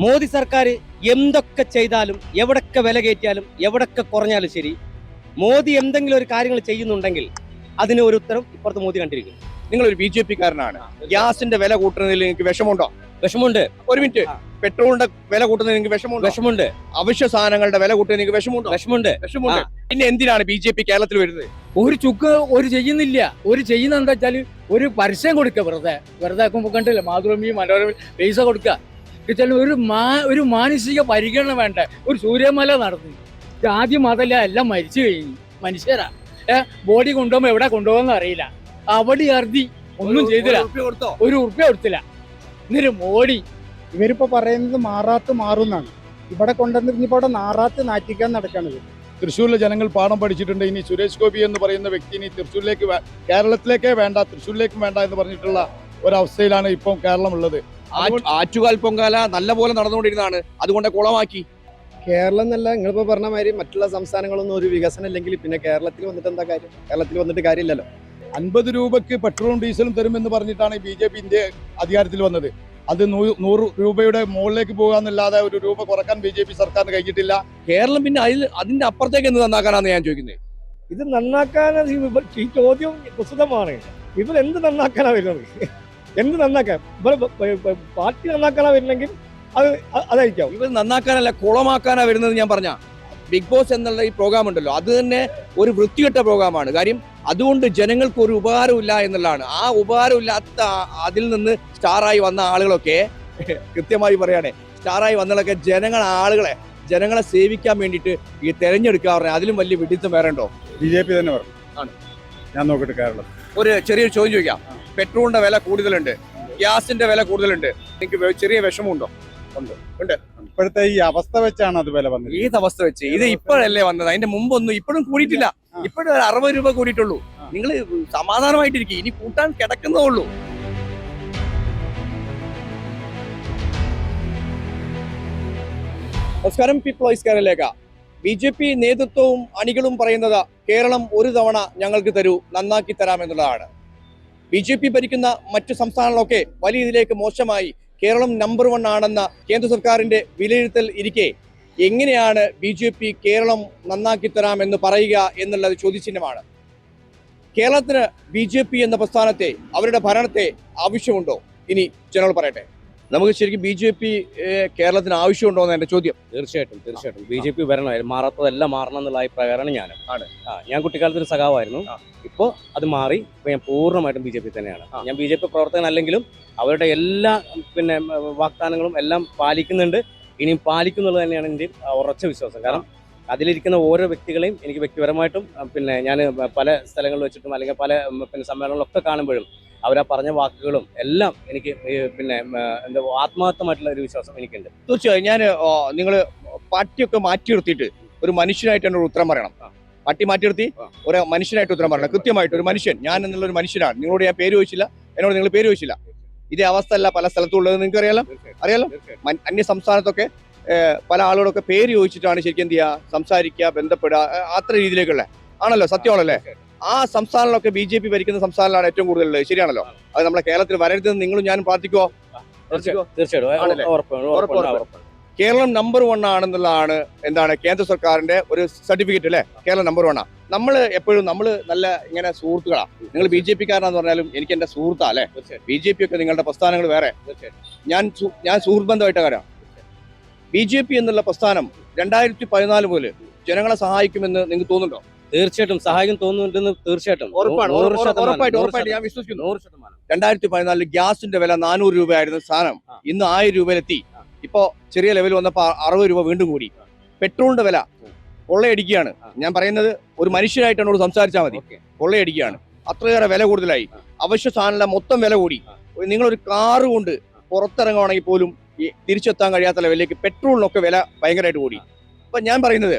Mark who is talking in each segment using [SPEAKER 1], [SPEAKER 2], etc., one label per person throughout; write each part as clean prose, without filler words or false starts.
[SPEAKER 1] മോദി സർക്കാർ എന്തൊക്കെ ചെയ്താലും എവിടൊക്കെ വില കയറ്റിയാലും എവിടൊക്കെ കുറഞ്ഞാലും ശരി, മോദി എന്തെങ്കിലും ഒരു കാര്യങ്ങൾ ചെയ്യുന്നുണ്ടെങ്കിൽ അതിന് ഒരു ഉത്തരം ഇപ്പുറത്ത് മോദി കണ്ടിരിക്കുന്നു.
[SPEAKER 2] നിങ്ങളൊരു BJP കാരനാണ്. ഗ്യാസിന്റെ വില കൂട്ടുന്നതിൽ നിങ്ങൾക്ക് വിഷമമുണ്ടോ?
[SPEAKER 1] വിഷമുണ്ട്.
[SPEAKER 2] ഒരു മിനിറ്റ്, പെട്രോളിന്റെ വില കൂട്ടുന്നതിൽ നിങ്ങൾക്ക് വിഷമമുണ്ടോ?
[SPEAKER 1] വിഷമുണ്ട്.
[SPEAKER 2] അവശ്യ സാധനങ്ങളുടെ വില കൂട്ടുന്നതിൽ നിങ്ങൾക്ക് വിഷമമുണ്ടോ?
[SPEAKER 1] വിഷമുണ്ട്.
[SPEAKER 2] വിഷമമുണ്ട്. പിന്നെ എന്തിനാണ് BJP കേരളത്തിൽ വരുന്നത്?
[SPEAKER 3] ഒരു ചുക്ക് ഒരു ചെയ്യുന്നില്ല. ഒരു ചെയ്യുന്ന എന്താ വെച്ചാൽ ഒരു പരസ്യം കൊടുക്കുക. വെറുതെ ആക്കുമ്പോൾ കണ്ടില്ല, മാതൃഭൂമി മനോരമ പൈസ കൊടുക്കുക. ഒരു മാനസിക പരിഗണന വേണ്ട. ഒരു സൂര്യമല നടന്നു, ജാതി മതല്ല, എല്ലാം മരിച്ചു കഴിഞ്ഞു. മനുഷ്യരാ ബോഡി കൊണ്ടുപോകുമ്പോ എവിടെ കൊണ്ടുപോകുന്ന അറിയില്ല. അവിടെ അർദ്ധി ഒന്നും ചെയ്തില്ല, ഒരു ഉറുപ്പ്യ കൊടുത്തില്ല. എന്നിട്ട് മോഡി
[SPEAKER 4] ഇവരിപ്പോ പറയുന്നത് മാറാത്ത് മാറുന്നാണ്. ഇവിടെ കൊണ്ടുവന്നിപ്പോ അവിടെ നാറാത്ത് നാറ്റിക്കാൻ നടക്കാണ്.
[SPEAKER 5] തൃശ്ശൂരിലെ ജനങ്ങൾ പാഠം പഠിച്ചിട്ടുണ്ട്. ഇനി സുരേഷ് ഗോപി എന്ന് പറയുന്ന വ്യക്തി ഇനി തൃശ്ശൂരിലേക്ക് കേരളത്തിലേക്കേ വേണ്ട, തൃശ്ശൂരിലേക്കും വേണ്ട എന്ന് പറഞ്ഞിട്ടുള്ള ഒരവസ്ഥയിലാണ് ഇപ്പം കേരളം ഉള്ളത്.
[SPEAKER 2] ആറ്റുകാൽ പൊങ്കാല നല്ല പോലെ നടന്നുകൊണ്ടിരുന്നതാണ്, അതുകൊണ്ട് കുളമാക്കി.
[SPEAKER 6] കേരളം എന്നല്ല, നിങ്ങളിപ്പോ പറഞ്ഞ മാതിരി മറ്റുള്ള സംസ്ഥാനങ്ങളൊന്നും ഒരു വികസനം ഇല്ലെങ്കിൽ പിന്നെ കേരളത്തിൽ വന്നിട്ട് എന്താ കാര്യം? കേരളത്തിൽ വന്നിട്ട് കാര്യമില്ലല്ലോ.
[SPEAKER 5] 50 രൂപയ്ക്ക് പെട്രോളും ഡീസലും തരുമെന്ന് പറഞ്ഞിട്ടാണ് BJP ഇന്ത്യ അധികാരത്തിൽ വന്നത്. അത് 100 രൂപയുടെ മുകളിലേക്ക് പോകാന്നല്ലാതെ ഒരു രൂപ കുറക്കാൻ BJP സർക്കാരിന് കഴിഞ്ഞിട്ടില്ല.
[SPEAKER 2] കേരളം പിന്നെ അതിന്റെ അപ്പുറത്തേക്ക് എന്ത് നന്നാക്കാനാണ് ഞാൻ ചോദിക്കുന്നത്.
[SPEAKER 7] ഇത് നന്നാക്കാൻ ഈ ചോദ്യം പ്രസ്തുതമാണ്. ഇവർ എന്ത് നന്നാക്കാനാ വരുന്നത്? എന്ത് നന്നാക്കാൻ? പാർട്ടി നന്നാക്കാനാ വരുന്നെങ്കിൽ അതായിരിക്കാം.
[SPEAKER 2] ഇവർ നന്നാക്കാനല്ല, കുളമാക്കാനാ വരുന്നത്. ഞാൻ പറഞ്ഞ ബിഗ് ബോസ് എന്നുള്ള ഈ പ്രോഗ്രാം ഉണ്ടല്ലോ, അത് തന്നെ ഒരു വൃത്തികെട്ട പ്രോഗ്രാമാണ്. കാര്യം അതുകൊണ്ട് ജനങ്ങൾക്ക് ഒരു ഉപകാരമില്ല എന്നുള്ളതാണ്. ആ ഉപകാരമില്ലാത്ത അതിൽ നിന്ന് സ്റ്റാറായി വന്ന ആളുകളൊക്കെ കൃത്യമായി പറയുകയാണെ, സ്റ്റാറായി വന്നതൊക്കെ ജനങ്ങളെ സേവിക്കാൻ വേണ്ടിയിട്ട് ഈ തെരഞ്ഞെടുക്കുക പറഞ്ഞാൽ അതിലും വലിയ വിഡിത്തം വേറെ ഉണ്ടോ?
[SPEAKER 5] BJP തന്നെ പറഞ്ഞു. ഞാൻ നോക്കട്ടെ. കേരളം
[SPEAKER 2] ഒരു ചെറിയൊരു ചോദ്യം ചോദിക്കാം. പെട്രോളിന്റെ വില കൂടുതലുണ്ട്, ഗ്യാസിന്റെ വില കൂടുതലുണ്ട്, നിങ്ങൾക്ക് ചെറിയ വിഷമമുണ്ടോ? ഉണ്ട്.
[SPEAKER 5] ഇപ്പോഴത്തെ ഈ അവസ്ഥ വെച്ചാണ് അത് വില വന്നത്.
[SPEAKER 2] ഏത് അവസ്ഥ വെച്ച്? ഇത് ഇപ്പോഴല്ലേ വന്നത്, അതിന്റെ മുമ്പൊന്നും ഇപ്പോഴും കൂടിയിട്ടില്ല. ഇപ്പോഴും 60 രൂപ കൂടിയിട്ടുള്ളൂ. നിങ്ങൾ സമാധാനമായിട്ടിരിക്കും, ഇനി കൂട്ടാൻ കിടക്കുന്നേ ഉള്ളൂ. നമസ്കാരം, പീപ്പിൾ വോയിസ് കേരളയിലേക്ക്. BJP നേതൃത്വവും അണികളും പറയുന്നത് കേരളം ഒരു തവണ ഞങ്ങൾക്ക് തരൂ, നന്നാക്കി തരാമെന്നുള്ളതാണ്. BJP ഭരിക്കുന്ന മറ്റു സംസ്ഥാനങ്ങളൊക്കെ വലിയ ഇതിലേക്ക് മോശമായി, കേരളം നമ്പർ 1 ആണെന്ന കേന്ദ്ര സർക്കാരിന്റെ വിലയിരുത്തൽ ഇരിക്കെ എങ്ങനെയാണ് BJP കേരളം നന്നാക്കി തരാമെന്ന് പറയുക എന്നുള്ളത് ചോദ്യചിഹ്നമാണ്. കേരളത്തിന് BJP എന്ന പ്രസ്ഥാനത്തെ, അവരുടെ ഭരണത്തെ ആവശ്യമുണ്ടോ? ഇനി ജനങ്ങൾ പറയട്ടെ. നമുക്ക് ശരിക്കും BJP കേരളത്തിന് ആവശ്യമുണ്ടോ എന്ന് എന്റെ ചോദ്യം.
[SPEAKER 1] തീർച്ചയായിട്ടും BJP വരണമായിരുന്നു. മാറാത്തതെല്ലാം മാറണം എന്നുള്ള അഭിപ്രായമാണ് ഞാൻ കുട്ടിക്കാലത്ത് ഒരു സഖാവായിരുന്നു. ഇപ്പോൾ അത് മാറി. ഇപ്പോൾ ഞാൻ പൂർണ്ണമായിട്ടും BJP തന്നെയാണ്. ഞാൻ BJP പ്രവർത്തകനല്ലെങ്കിലും അവരുടെ എല്ലാ വാഗ്ദാനങ്ങളും എല്ലാം പാലിക്കുന്നുണ്ട്, ഇനിയും പാലിക്കുന്നുള്ളത് തന്നെയാണ് എൻ്റെ ഉറച്ച വിശ്വാസം. കാരണം അതിലിരിക്കുന്ന ഓരോ വ്യക്തികളെയും എനിക്ക് വ്യക്തിപരമായിട്ടും ഞാൻ പല സ്ഥലങ്ങളിൽ വെച്ചിട്ടും അല്ലെങ്കിൽ പല സമ്മേളനങ്ങളൊക്കെ കാണുമ്പോഴും അവരാ പറഞ്ഞ വാക്കുകളും എല്ലാം എനിക്ക് എന്താ ആത്മാർത്ഥമായിട്ടുള്ള ഒരു വിശ്വാസം എനിക്കുണ്ട്.
[SPEAKER 2] തീർച്ചയായും നിങ്ങൾ പാർട്ടിയൊക്കെ മാറ്റി നിർത്തിയിട്ട് ഒരു മനുഷ്യനായിട്ട് എന്നോട് ഉത്തരം പറയണം. പാർട്ടി മാറ്റി നിർത്തി ഒരു മനുഷ്യനായിട്ട് ഉത്തരം പറയണം. കൃത്യമായിട്ട് ഒരു മനുഷ്യൻ, ഞാൻ എന്നുള്ള ഒരു മനുഷ്യനാണ്. നിങ്ങളോട് ഞാൻ പേര് ചോദിച്ചില്ല, എന്നോട് നിങ്ങൾ പേര് ചോദിച്ചില്ല. ഇതേ അവസ്ഥ അല്ല പല സ്ഥലത്തും ഉള്ളത്, നിങ്ങൾക്ക് അറിയാലോ. അന്യ സംസ്ഥാനത്തൊക്കെ പല ആളുകളൊക്കെ പേര് ചോദിച്ചിട്ടാണ് ശരിക്കും എന്ത് ചെയ്യുക, സംസാരിക്കുക, ബന്ധപ്പെടുക, അത്ര രീതിയിലേക്കുള്ള ആണല്ലോ. സത്യമാണല്ലേ? ആ സംസ്ഥാനങ്ങളൊക്കെ BJP ഭരിക്കുന്ന സംസ്ഥാനങ്ങളാണ് ഏറ്റവും കൂടുതലുള്ളത്. ശരിയാണല്ലോ? അത് നമ്മുടെ കേരളത്തിൽ വരരുതെന്ന് നിങ്ങളും ഞാനും പ്രാർത്ഥിക്കുവോ?
[SPEAKER 1] തീർച്ചയായിട്ടും.
[SPEAKER 2] കേരളം നമ്പർ 1 ആണെന്നുള്ളതാണ് എന്താണ് കേന്ദ്ര സർക്കാരിന്റെ ഒരു സർട്ടിഫിക്കറ്റ് അല്ലേ? കേരളം നമ്പർ 1 നമ്മൾ എപ്പോഴും നല്ല ഇങ്ങനെ സുഹൃത്തുക്കളാണ്. നിങ്ങൾ BJP കാരനാന്ന് പറഞ്ഞാലും എനിക്ക് എന്റെ സുഹൃത്താ അല്ലേ? BJP ഒക്കെ നിങ്ങളുടെ പ്രസ്ഥാനങ്ങൾ വേറെ. ഞാൻ സുഹൃത്ത് ബന്ധമായിട്ട കാര്യം. BJP എന്നുള്ള പ്രസ്ഥാനം 2014 മുതൽ ജനങ്ങളെ സഹായിക്കുമെന്ന് നിങ്ങൾക്ക് തോന്നുന്നുണ്ടോ?
[SPEAKER 1] തീർച്ചയായിട്ടും സഹായിക്കും തോന്നുന്നുണ്ടെന്ന് തീർച്ചയായിട്ടും
[SPEAKER 2] ഉറപ്പായിട്ട് ഞാൻ വിശ്വസിക്കുന്നു. 2014 ഗ്യാസിന്റെ വില 400 രൂപയായിരുന്ന സാധനം ഇന്ന് 1000 രൂപയിലെത്തി. ഇപ്പോ ചെറിയ ലെവൽ വന്നപ്പോ 60 രൂപ വീണ്ടും കൂടി. പെട്രോളിന്റെ വില കൊള്ളയടിക്കുകയാണ്. ഞാൻ പറയുന്നത് ഒരു മനുഷ്യനായിട്ട് എന്നോട് സംസാരിച്ചാൽ മതി. കൊള്ളയടിക്കുകയാണ്, അത്രയേറെ വില കൂടുതലായി. അവശ്യ സാധനങ്ങളുടെ മൊത്തം വില കൂടി. നിങ്ങളൊരു കാറ് കൊണ്ട് പുറത്തിറങ്ങുവാണെങ്കിൽ പോലും തിരിച്ചെത്താൻ കഴിയാത്ത ലെവലിലേക്ക് പെട്രോളിനൊക്കെ വില ഭയങ്കരമായിട്ട് കൂടി. അപ്പൊ ഞാൻ പറയുന്നത്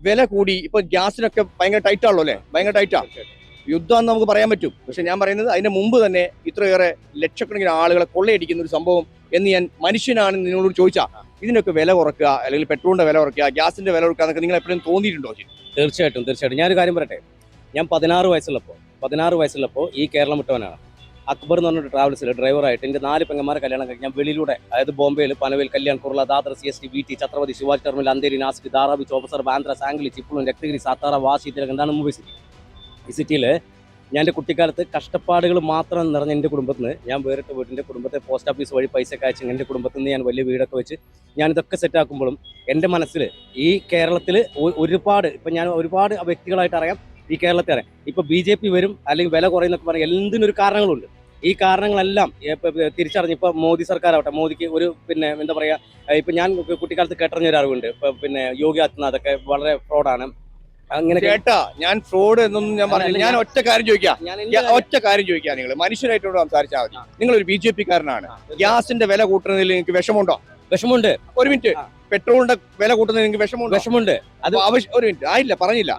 [SPEAKER 2] വില കൂടി. ഇപ്പൊ ഗ്യാസിനൊക്കെ ഭയങ്കര ടൈറ്റ് ആണല്ലോ അല്ലെ? ഭയങ്കര ടൈറ്റാ. യുദ്ധം എന്ന് നമുക്ക് പറയാൻ പറ്റും. പക്ഷെ ഞാൻ പറയുന്നത് അതിന്റെ മുമ്പ് തന്നെ ഇത്രയേറെ ലക്ഷക്കണക്കിന് ആളുകളെ കൊള്ളയടിക്കുന്ന ഒരു സംഭവം എന്ന് ഞാൻ മനുഷ്യനാണ് നിങ്ങളോട് ചോദിച്ചാൽ ഇതിനൊക്കെ വില കുറക്കുക, അല്ലെങ്കിൽ പെട്രോളിന്റെ വില കുറയ്ക്കുക, ഗ്യാസിന്റെ വില കുറയ്ക്കുക എന്നൊക്കെ നിങ്ങൾ എപ്പോഴും തോന്നിയിട്ടുണ്ടോ?
[SPEAKER 1] തീർച്ചയായിട്ടും. ഞാനൊരു കാര്യം പറയട്ടെ. ഞാൻ 16 വയസ്സുള്ളപ്പോൾ ഈ കേരളം വിട്ടവനാണ്. അക്ബർ എന്ന് പറഞ്ഞൊരു ട്രാവൽസിൽ ഡ്രൈവറായിട്ട് എൻ്റെ 4 പെങ്ങന്മാരെ കല്യാണം കഴിഞ്ഞ് ഞാൻ വെളിയിലൂടെ, അതായത് ബോംബെയിൽ, Panvel, Kalyan, Kurla, Dadar, CST, BT, Chhatrapati Shivaji terminal, Andheri, Nashik, Dharavi, ചോപ്പസർ, ബാന്ദ്ര, സാംഗ്ലി, ചിപ്ലൂൺ, രക്തഗിരി, സാത്താറ, വാശി, തിലക്, എന്താണ് മുംബൈ സിറ്റി. ഈ സിറ്റിയിൽ ഞാൻ എൻ്റെ കുട്ടിക്കാലത്ത് കഷ്ടപ്പാടുകൾ മാത്രം നിറഞ്ഞ എൻ്റെ കുടുംബത്തിൽ നിന്ന് ഞാൻ വേറിട്ട് വീട്ടിൻ്റെ കുടുംബത്തെ പോസ്റ്റ് ഓഫീസ് വഴി പൈസ അയച്ച് എൻ്റെ കുടുംബത്തിൽ നിന്ന് ഞാൻ വലിയ വീടൊക്കെ വെച്ച് ഞാനിതൊക്കെ സെറ്റാക്കുമ്പോഴും എൻ്റെ മനസ്സിൽ ഈ കേരളത്തിൽ ഒരുപാട്, ഇപ്പം ഞാൻ ഒരുപാട് വ്യക്തികളായിട്ട് അറിയാം, ഈ കേരളത്തെ അറിയാം. ഇപ്പോൾ BJP വരും അല്ലെങ്കിൽ വില കുറയുന്നൊക്കെ പറഞ്ഞാൽ എന്തിനൊരു കാരണങ്ങളുണ്ട്. ഈ കാരണങ്ങളെല്ലാം തിരിച്ചറിഞ്ഞ് ഇപ്പോൾ മോദി സർക്കാരാവട്ടെ, മോദിക്ക് ഒരു എന്താ പറയുക, ഇപ്പം ഞാൻ കുട്ടിക്കാലത്ത് കേട്ടറിഞ്ഞ ഒരു അറിവുണ്ട്. ഇപ്പം യോഗി ആദിത്യനാഥ് ഒക്കെ വളരെ ഫ്രോഡാണ്. അങ്ങനെ
[SPEAKER 2] കേട്ടാ ഞാൻ ഫ്രോഡ് എന്നൊന്നും ഞാൻ പറഞ്ഞില്ല. ഞാൻ ഒറ്റ കാര്യം ചോദിക്കാം, നിങ്ങൾ മനുഷ്യരായിട്ടോട് സംസാരിച്ചാൽ മതി. നിങ്ങളൊരു BJP കാരനാണ്. ഗ്യാസിന്റെ വില കൂട്ടുന്നതിൽ നിങ്ങൾക്ക് വിഷമമുണ്ടോ?
[SPEAKER 1] വിഷമമുണ്ട്.
[SPEAKER 2] ഒരു മിനിറ്റ്. പെട്രോളിന്റെ വില കൂട്ടുന്നതിൽ നിങ്ങൾക്ക്
[SPEAKER 1] വിഷമമുണ്ട്.
[SPEAKER 2] അത് ഒരു മിനിറ്റ് ആയില്ല, പറഞ്ഞില്ല.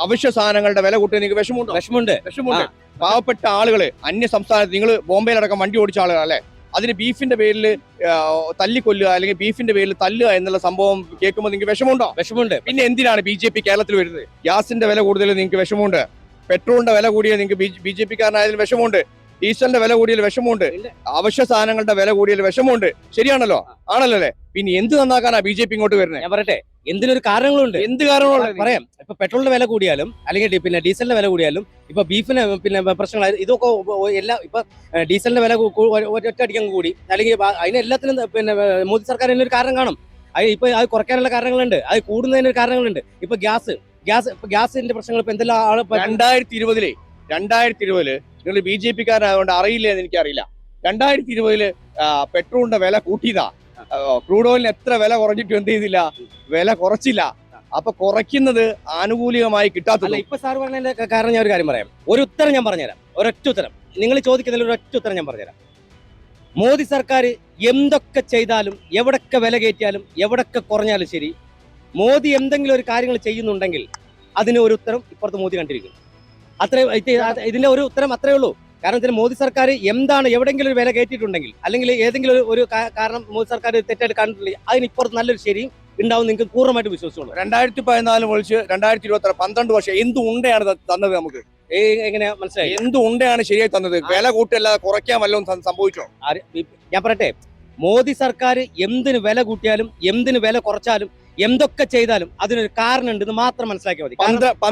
[SPEAKER 2] അവശ്യ സാധനങ്ങളുടെ വില കൂട്ടുന്നതിൽ നിങ്ങൾക്ക് വിഷമമുണ്ട്. പാവപ്പെട്ട ആളുകള് അന്യ സംസ്ഥാനത്ത്, നിങ്ങൾ ബോംബെയിലടക്കം വണ്ടി ഓടിച്ച ആളുകളല്ലേ, അതിന് ബീഫിന്റെ പേരിൽ തല്ലിക്കൊല്ലുക അല്ലെങ്കിൽ ബീഫിന്റെ പേരിൽ തല്ലുക എന്നുള്ള സംഭവം കേൾക്കുമ്പോൾ നിങ്ങൾക്ക് വിഷമമുണ്ട്. പിന്നെ എന്തിനാണ് BJP കേരളത്തിൽ വരുന്നത്? ഗ്യാസിന്റെ വില കൂടുതൽ നിങ്ങൾക്ക് വിഷമമുണ്ട്, പെട്രോളിന്റെ വില കൂടിയ നിങ്ങൾക്ക് BJP കാരനായതിൽ വിഷമമുണ്ട്, ഡീസലിന്റെ വില കൂടിയതിൽ വിഷമമുണ്ട്, അവശ്യ സാധനങ്ങളുടെ വില കൂടിയതിൽ വിഷമമുണ്ട്. ശരിയാണല്ലോ? ആണല്ലോ. പിന്നെ എന്ത് നന്നാക്കാനാ BJP ഇങ്ങോട്ട് വരുന്നത്?
[SPEAKER 1] ഞാൻ പറയട്ടെ, എന്തിനൊരു കാരണങ്ങളുണ്ട്.
[SPEAKER 2] എന്ത് കാരണങ്ങളുണ്ട് പറയാം.
[SPEAKER 1] ഇപ്പൊ പെട്രോളിന്റെ വില കൂടിയാലും അല്ലെങ്കിൽ ഡീസലിന്റെ വില കൂടിയാലും, ഇപ്പൊ ബീഫിന് പ്രശ്നങ്ങൾ, ഇതൊക്കെ എല്ലാം ഇപ്പൊ ഡീസലിന്റെ വില ഒറ്റയടിക്കാൻ കൂടി, അല്ലെങ്കിൽ അതിനെല്ലാത്തിനും മോദി സർക്കാരിന് ഒരു കാരണം കാണും. ഇപ്പൊ അത് കുറയ്ക്കാനുള്ള കാരണങ്ങളുണ്ട്, അത് കൂടുന്നതിന് കാരണങ്ങളുണ്ട്. ഇപ്പൊ ഗ്യാസിന്റെ പ്രശ്നങ്ങൾ ഇപ്പൊ എന്തെല്ലാം ആള്
[SPEAKER 2] 2020 നിങ്ങൾ BJP കാരനായതുകൊണ്ട് അറിയില്ല എന്ന് എനിക്കറിയില്ല. 2020 പെട്രോളിന്റെ വില കൂട്ടിയതാ. ക്രൂഡ് ഓയിലിന് എത്ര വില കുറഞ്ഞിട്ടും എന്ത് ചെയ്തില്ല? വില കുറച്ചില്ല. അപ്പൊ കുറയ്ക്കുന്നത് ആനുകൂലികമായി കിട്ടാത്തത്.
[SPEAKER 1] ഇപ്പൊ സാർ പറഞ്ഞതിന്റെ കാരണം ഞാൻ ഒരു കാര്യം പറയാം. ഒരു ഉത്തരം ഞാൻ പറഞ്ഞുതരാം, ഒരൊറ്റ ഉത്തരം. നിങ്ങൾ ചോദിക്കുന്നതിൽ ഒരൊറ്റ ഉത്തരം ഞാൻ പറഞ്ഞുതരാം. മോദി സർക്കാർ എന്തൊക്കെ ചെയ്താലും, എവിടൊക്കെ വില കയറ്റിയാലും, എവിടൊക്കെ കുറഞ്ഞാലും ശരി, മോദി എന്തെങ്കിലും ഒരു കാര്യങ്ങൾ ചെയ്യുന്നുണ്ടെങ്കിൽ അതിന് ഒരു ഉത്തരം ഇപ്പുറത്ത് മോദി കണ്ടിരിക്കും. ഇതിന്റെ ഒരു ഉത്തരം അത്രേ ഉള്ളൂ. കാരണം ഇതിന് മോദി സർക്കാർ എന്താണ് എവിടെയെങ്കിലും ഒരു വില കയറ്റിയിട്ടുണ്ടെങ്കിൽ, അല്ലെങ്കിൽ ഏതെങ്കിലും ഒരു കാരണം മോദി സർക്കാർ തെറ്റായിട്ട് കണ്ടിട്ടില്ലെങ്കിൽ അതിനിപ്പുറത്ത് നല്ലൊരു ശരിയും ഉണ്ടാവും. നിങ്ങൾക്ക് പൂർണ്ണമായിട്ട് വിശ്വസിച്ചോളൂ.
[SPEAKER 2] 2014 ഒഴിച്ച് 2022 12 വർഷം എന്ത് ഉണ്ടയാണ് തന്നത് നമുക്ക്?
[SPEAKER 1] എങ്ങനെയാ മനസ്സിലായി?
[SPEAKER 2] എന്ത് ഉണ്ടയാണ് ശരിയായി തന്നത്? വില കൂട്ടല്ലാതെ കുറയ്ക്കാൻ വല്ലതും സംഭവിച്ചോ?
[SPEAKER 1] ഞാൻ പറയട്ടെ, മോദി സർക്കാർ എന്തിന് വില കൂട്ടിയാലും എന്തിന് വില കുറച്ചാലും എന്തൊക്കെ ചെയ്താലും അതിനൊരു കാരണം ഉണ്ടെന്ന് മാത്രം മനസ്സിലാക്കിയാൽ മതി.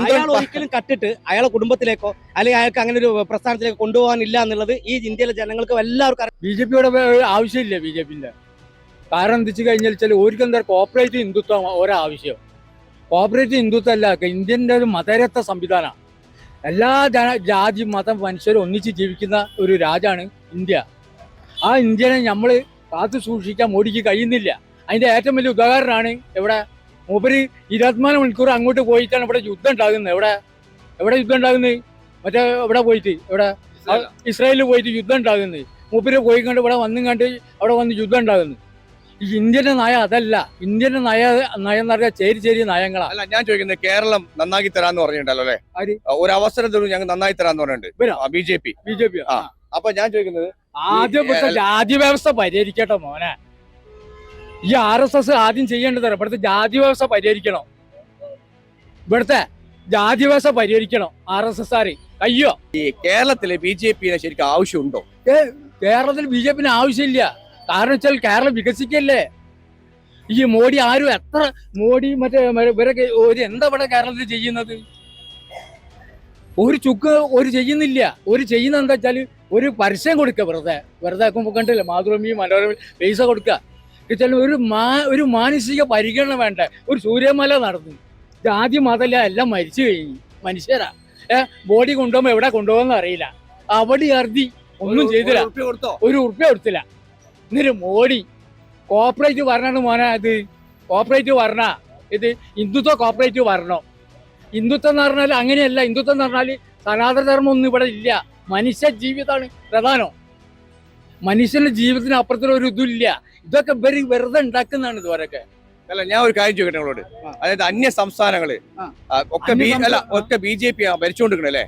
[SPEAKER 1] അയാൾ ഒരിക്കലും കട്ടിട്ട് അയാളെ കുടുംബത്തിലേക്കോ അല്ലെങ്കിൽ അയാൾക്ക് അങ്ങനെ ഒരു പ്രസ്ഥാനത്തിലേക്ക് കൊണ്ടുപോകാനില്ല എന്നുള്ളത് ഈ ഇന്ത്യയിലെ ജനങ്ങൾക്ക് എല്ലാവർക്കും
[SPEAKER 3] BJPയുടെ ആവശ്യമില്ല. BJPന്റെ കാരണം എന്താ വെച്ച് കഴിഞ്ഞാൽ ഒരിക്കലും എന്താ കോപ്പറേറ്റീവ് ഹിന്ദുത്വം ഒരാവശ്യം. കോപ്പറേറ്റീവ് ഹിന്ദുത്വം അല്ല, ഇന്ത്യൻ്റെ ഒരു മതേതര സംവിധാനമാണ്. എല്ലാ ജാതി മതം മനുഷ്യരും ഒന്നിച്ച് ജീവിക്കുന്ന ഒരു രാജ്യമാണ് ഇന്ത്യ. ആ ഇന്ത്യനെ നമ്മൾ കാത്തു സൂക്ഷിക്കാൻ മോഡിക്ക് കഴിയുന്നില്ല. അതിന്റെ ഏറ്റവും വലിയ ഉദാഹരണമാണ് ഇവിടെ മൂപ്പര് 24 മണിക്കൂർ അങ്ങോട്ട് പോയിട്ടാണ് ഇവിടെ യുദ്ധം ഉണ്ടാകുന്നത്. എവിടെ യുദ്ധം ഉണ്ടാകുന്നത്? മറ്റേ ഇവിടെ പോയിട്ട്, ഇവിടെ ഇസ്രായേലിൽ പോയിട്ട് യുദ്ധം ഉണ്ടാകുന്നത്. മൂപ്പര് പോയി കണ്ട് ഇവിടെ വന്നും കണ്ട് അവിടെ വന്ന് യുദ്ധം ഉണ്ടാകുന്നത്. ഈ ഇന്ത്യന്റെ നയം അതല്ല. ഇന്ത്യന്റെ നയം എന്ന് പറഞ്ഞാൽ ചേരി നയങ്ങളാണ്.
[SPEAKER 2] അല്ല, ഞാൻ ചോദിക്കുന്നത് കേരളം നന്നാക്കി തരാന്ന് പറഞ്ഞിട്ടുണ്ടല്ലോ അല്ലെ? ഒരു അവസരം തരും, ഞങ്ങൾ നന്നായി തരാന്ന് പറഞ്ഞിട്ടുണ്ട് BJP. അപ്പൊ ഞാൻ ചോദിക്കുന്നത്,
[SPEAKER 3] ആദ്യം ജാതി വ്യവസ്ഥ പരിഹരിക്കട്ടെ മോനെ. ഈ RSS ആദ്യം ചെയ്യേണ്ടത് ഇവിടുത്തെ ജാതി വ്യവസ്ഥ പരിഹരിക്കണം. ഇവിടുത്തെ ജാതി വ്യവസ്ഥ പരിഹരിക്കണം RSS. അയ്യോ,
[SPEAKER 2] ഈ കേരളത്തിലെ BJPനെ ശരിക്കും ആവശ്യമുണ്ടോ?
[SPEAKER 3] കേരളത്തിൽ BJPന് ആവശ്യമില്ല. കാരണം വെച്ചാൽ കേരളം വികസിക്കല്ലേ. ഈ മോഡി ആരും എത്ര മോഡി മറ്റേ ഇവരൊക്കെ എന്താ ഇവിടെ കേരളത്തിൽ ചെയ്യുന്നത്? ഒരു ചുക്ക് ചെയ്യുന്നില്ല. ചെയ്യുന്നത് എന്താ വെച്ചാൽ ഒരു പരസ്യം കൊടുക്കുക. വെറുതെ ആക്കുമ്പോൾ കണ്ടില്ല, മാതൃഭൂമി, മനോരമ പൈസ കൊടുക്കുക. ഒരു മാനസിക പരിഗണന വേണ്ട. ഒരു സൂര്യമല നടന്നു, ജാതി മതല്ല, എല്ലാം മരിച്ചു കഴിഞ്ഞു. മനുഷ്യരാ. ബോഡി കൊണ്ടുപോകുമ്പോൾ എവിടെ കൊണ്ടുപോകുന്ന അറിയില്ല. അവിടെ അർദ്ധി ഒന്നും ചെയ്തില്ല, ഒരു ഉറുപ്പ്യ കൊടുത്തില്ല. എന്നിട്ട് മോഡി കോപ്പറേറ്റീവ് ഭരണമാണ് മോനെ. ഇത് കോപ്പറേറ്റീവ് ഭരണ, ഇത് ഹിന്ദുത്വ കോപ്പറേറ്റീവ് ഭരണം. ഹിന്ദുത്വം എന്ന് പറഞ്ഞാൽ അങ്ങനെയല്ല. ഹിന്ദുത്വം എന്ന് പറഞ്ഞാൽ സനാതനധർമ്മം ഒന്നും ഇവിടെ ഇല്ല. മനുഷ്യ ജീവിതമാണ് പ്രധാനം. മനുഷ്യന്റെ ജീവിതത്തിന് അപ്പുറത്തൊരു ഇതില്ല. ഇതൊക്കെ വെറുതെ ഉണ്ടാക്കുന്നതാണ് ഇതുവരെയൊക്കെ.
[SPEAKER 2] അല്ല, ഞാൻ ഒരു കാര്യം ചോദിക്കട്ടെ നിങ്ങളോട്. അതായത് അന്യ സംസ്ഥാനങ്ങള് ഒക്കെ BJP ഭരിച്ചുകൊണ്ടിരിക്കണേ അല്ലേ?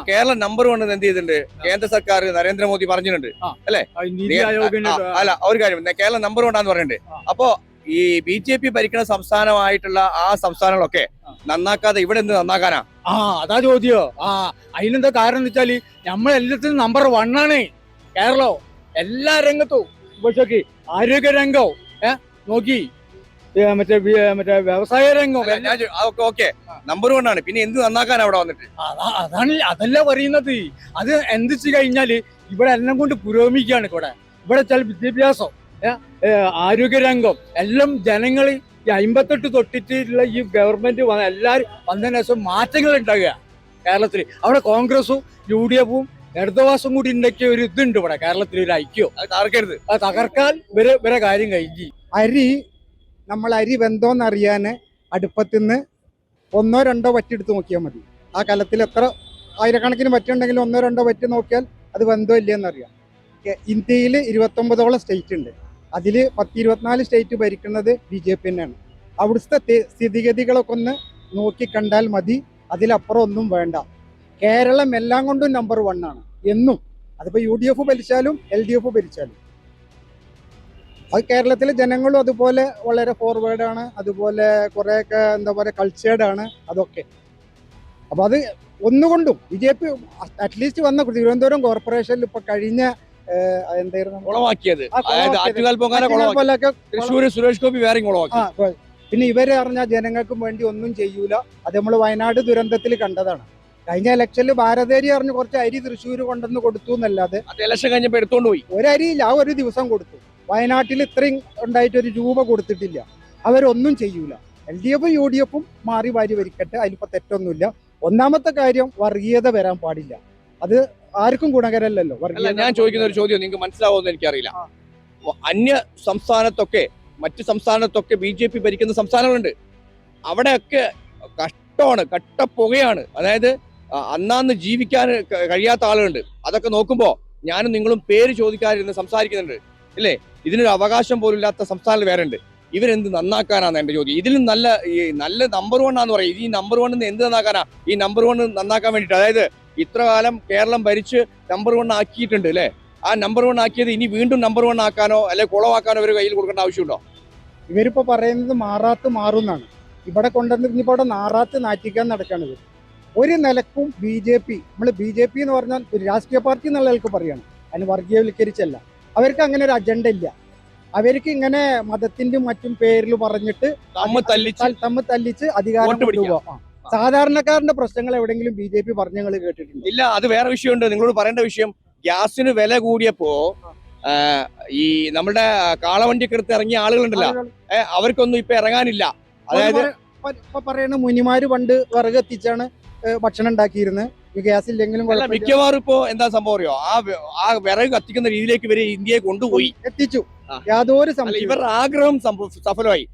[SPEAKER 2] കേരളം നമ്പർ 1 എന്ത് ചെയ്തിട്ടുണ്ട്? കേന്ദ്ര സർക്കാർ നരേന്ദ്രമോദി പറഞ്ഞിട്ടുണ്ട് അല്ലെ? അല്ല, ഒരു കാര്യം, കേരളം നമ്പർ 1 പറഞ്ഞിട്ടുണ്ട്. അപ്പോ ഈ BJP ഭരിക്കുന്ന സംസ്ഥാനമായിട്ടുള്ള ആ സംസ്ഥാനങ്ങളൊക്കെ നന്നാക്കാതെ ഇവിടെ എന്ത് നന്നാക്കാനാ?
[SPEAKER 3] അതാ ചോദ്യോ. അതിനെന്താ കാരണം എന്ന് വെച്ചാല് നമ്മളെല്ലാത്തിനും നമ്പർ 1 ആണ്. കേരളവും എല്ലാ രംഗത്തും പക്ഷേ ആരോഗ്യരംഗവും നോക്കി മറ്റേ വ്യവസായ രംഗം
[SPEAKER 2] ഓക്കെ നമ്പർ 1 ആണ്. പിന്നെ എന്ത് നന്നാക്കാൻ അവിടെ വന്നിട്ട്?
[SPEAKER 3] അതല്ല പറയുന്നത്. അത് എന്ത് കഴിഞ്ഞാല് ഇവിടെ എല്ലാം കൊണ്ട് പുരോഗമിക്കുകയാണ്. ഇവിടെ ചില വിദ്യാഭ്യാസം, ആരോഗ്യരംഗം എല്ലാം ജനങ്ങൾ 58 തൊട്ടിട്ടുള്ള ഈ ഗവൺമെന്റ് എല്ലാവരും വന്നതിന് ശേഷം മാറ്റങ്ങൾ ഉണ്ടാകുക കേരളത്തിൽ. അവിടെ കോൺഗ്രസും UDF-ഉം ഇടതുവാസം കൂടി ഉണ്ടാക്കിയ ഒരു ഇതുണ്ട് ഇവിടെ കേരളത്തിൽ, ഒരു ഐക്യം.
[SPEAKER 2] തകർക്കരുത്.
[SPEAKER 3] തകർക്കാൻ വരെ കാര്യം കഴിഞ്ഞു.
[SPEAKER 4] നമ്മൾ അരി വെന്തോന്നറിയാൻ അടുപ്പത്തുനിന്ന് 1 or 2 വറ്റെടുത്ത് നോക്കിയാൽ മതി. ആ കലത്തിൽ എത്ര ആയിരക്കണക്കിന് വറ്റുണ്ടെങ്കിലും 1 or 2 വറ്റ് നോക്കിയാൽ അത് വെന്തോ ഇല്ലയെന്നറിയാം. ഇന്ത്യയിൽ 29ഓളം സ്റ്റേറ്റ് ഉണ്ട്. അതിൽ 10-24 സ്റ്റേറ്റ് ഭരിക്കുന്നത് BJP തന്നെയാണ്. അവിടുത്തെ സ്ഥിതിഗതികളൊക്കെ ഒന്ന് നോക്കിക്കണ്ടാൽ മതി, അതിലപ്പുറം ഒന്നും വേണ്ട. കേരളം എല്ലാം കൊണ്ടും നമ്പർ 1 ആണ് എന്നും. അതിപ്പോൾ UDF ഭരിച്ചാലും LDF ഭരിച്ചാലും അത് കേരളത്തിലെ ജനങ്ങളും അതുപോലെ വളരെ ഫോർവേഡാണ്, അതുപോലെ കുറേയൊക്കെ എന്താ പറയുക കൾച്ചേർഡാണ് അതൊക്കെ. അപ്പോൾ അത് ഒന്നുകൊണ്ടും BJP അറ്റ്ലീസ്റ്റ് വന്ന തിരുവനന്തപുരം കോർപ്പറേഷനിൽ ഇപ്പൊ കഴിഞ്ഞ എന്തായിരുന്നു
[SPEAKER 2] കുളമാക്കിയത്. തൃശ്ശൂർ സുരേഷ് ഗോപി വേറെ കുളമാക്കി.
[SPEAKER 4] പിന്നെ ഇവര് അറിഞ്ഞാൽ ജനങ്ങൾക്കും വേണ്ടി ഒന്നും ചെയ്യൂല. അത് നമ്മൾ വയനാട് ദുരന്തത്തിൽ കണ്ടതാണ്. കഴിഞ്ഞ ഇലക്ഷനിൽ ഭാരതേരി അറിഞ്ഞ് കുറച്ച് അരി തൃശ്ശൂർ കൊണ്ടുവന്ന് കൊടുത്തു എന്നല്ലാതെ
[SPEAKER 2] ഇലക്ഷൻ കഴിഞ്ഞപ്പോൾ എടുത്തോണ്ട് പോയി.
[SPEAKER 4] ഒരരിയില്ല, ആ ഒരു ദിവസം കൊടുത്തു. വയനാട്ടിൽ ഇത്രയും ഉണ്ടായിട്ട് ഒരു രൂപ കൊടുത്തിട്ടില്ല. അവരൊന്നും ചെയ്യൂല. LDF-ഉം UDF-ഉം മാറി വാരി വരിക്കട്ടെ, അതിലിപ്പോൾ തെറ്റൊന്നുമില്ല. ഒന്നാമത്തെ കാര്യം വർഗീയത വരാൻ പാടില്ല. അത് ആർക്കും ഗുണകരമല്ലല്ലോ.
[SPEAKER 2] ഞാൻ ചോദിക്കുന്ന ഒരു ചോദ്യം നിങ്ങൾക്ക് മനസ്സിലാവുമെന്ന് എനിക്കറിയില്ല. അന്യ സംസ്ഥാനത്തൊക്കെ മറ്റു സംസ്ഥാനത്തൊക്കെ BJP ഭരിക്കുന്ന സംസ്ഥാനങ്ങളുണ്ട്. അവിടെയൊക്കെ കഷ്ടമാണ്, കട്ടപ്പുകയാണ്. അതായത് അന്നാന്ന് ജീവിക്കാൻ കഴിയാത്ത ആളുകളുണ്ട്. അതൊക്കെ നോക്കുമ്പോൾ ഞാനും നിങ്ങളും പേര് ചോദിക്കാതിരുന്ന് സംസാരിക്കുന്നുണ്ട് ഇല്ലേ? ഇതിനൊരു അവകാശം പോലും ഇല്ലാത്ത സംസ്ഥാനങ്ങൾ വേറെ ഉണ്ട്. ഇവരെന്ത് നന്നാക്കാനാണ് എന്റെ ചോദ്യം. ഇതിലും നല്ല നമ്പർ 1 ആണെന്ന് പറയും. ഈ നമ്പർ 1 എന്ത് നന്നാക്കാനാ? ഈ നമ്പർ 1 നന്നാക്കാൻ വേണ്ടിയിട്ട്, അതായത് ഇത്ര കാലം കേരളം ഭരിച്ച് നമ്പർ 1 ആക്കിയിട്ടുണ്ട് അല്ലേ? ആ നമ്പർ 1 ആക്കിയത് ഇനി വീണ്ടും നമ്പർ 1 ആക്കാനോ അല്ലെ കുളമാക്കാനോ ഇവർ കയ്യിൽ കൊടുക്കേണ്ട ആവശ്യമുണ്ടോ?
[SPEAKER 4] ഇവരിപ്പോ പറയുന്നത് മാറാത്ത് മാറുന്നാണ്. ഇവിടെ കൊണ്ടുവന്ന് ഇനിയിപ്പോൾ അവിടെ നാറാത്ത് നാറ്റിക്കാൻ നടക്കണത്. ഒരു നിലക്കും BJP, നമ്മൾ BJP എന്ന് പറഞ്ഞാൽ ഒരു രാഷ്ട്രീയ പാർട്ടി എന്നുള്ള നിലക്ക് പറയണം, അതിന് വർഗീയവൽക്കരിച്ചല്ല. അവർക്ക് അങ്ങനെ ഒരു അജണ്ട ഇല്ല. അവർക്ക് ഇങ്ങനെ മതത്തിന്റെ മറ്റും പേരിൽ പറഞ്ഞിട്ട് തമ്മിൽ തല്ലിച്ച് അധികാരം കൊണ്ടുപോകാം. സാധാരണക്കാരന്റെ പ്രശ്നങ്ങൾ എവിടെയെങ്കിലും BJP പറഞ്ഞ നിങ്ങൾ കേട്ടിട്ടുണ്ട്?
[SPEAKER 2] ഇല്ല. അത് വേറെ വിഷയമുണ്ട്. നിങ്ങളോട് പറയേണ്ട വിഷയം, ഗ്യാസിന് വില കൂടിയപ്പോ ഈ നമ്മുടെ കാളവണ്ടിക്കടുത്ത് ഇറങ്ങിയ ആളുകളുണ്ടല്ലോ, അവർക്കൊന്നും ഇപ്പൊ ഇറങ്ങാനില്ല. അതായത്
[SPEAKER 4] ഇപ്പൊ പറയണ മുനിമാര് പണ്ട് വിറക് എത്തിച്ചാണ് ഭക്ഷണം ഉണ്ടാക്കിയിരുന്നത്. ഗ്യാസ് ഇല്ലെങ്കിലും
[SPEAKER 2] മിക്കവാറും ഇപ്പോ എന്താ സംഭവം അറിയോ? ആ വിറക് കത്തിക്കുന്ന രീതിയിലേക്ക് ഇവര് ഇന്ത്യയെ കൊണ്ടുപോയി
[SPEAKER 4] എത്തിച്ചു. യാതൊരു
[SPEAKER 2] ഇവരുടെ ആഗ്രഹം സഫലമായി.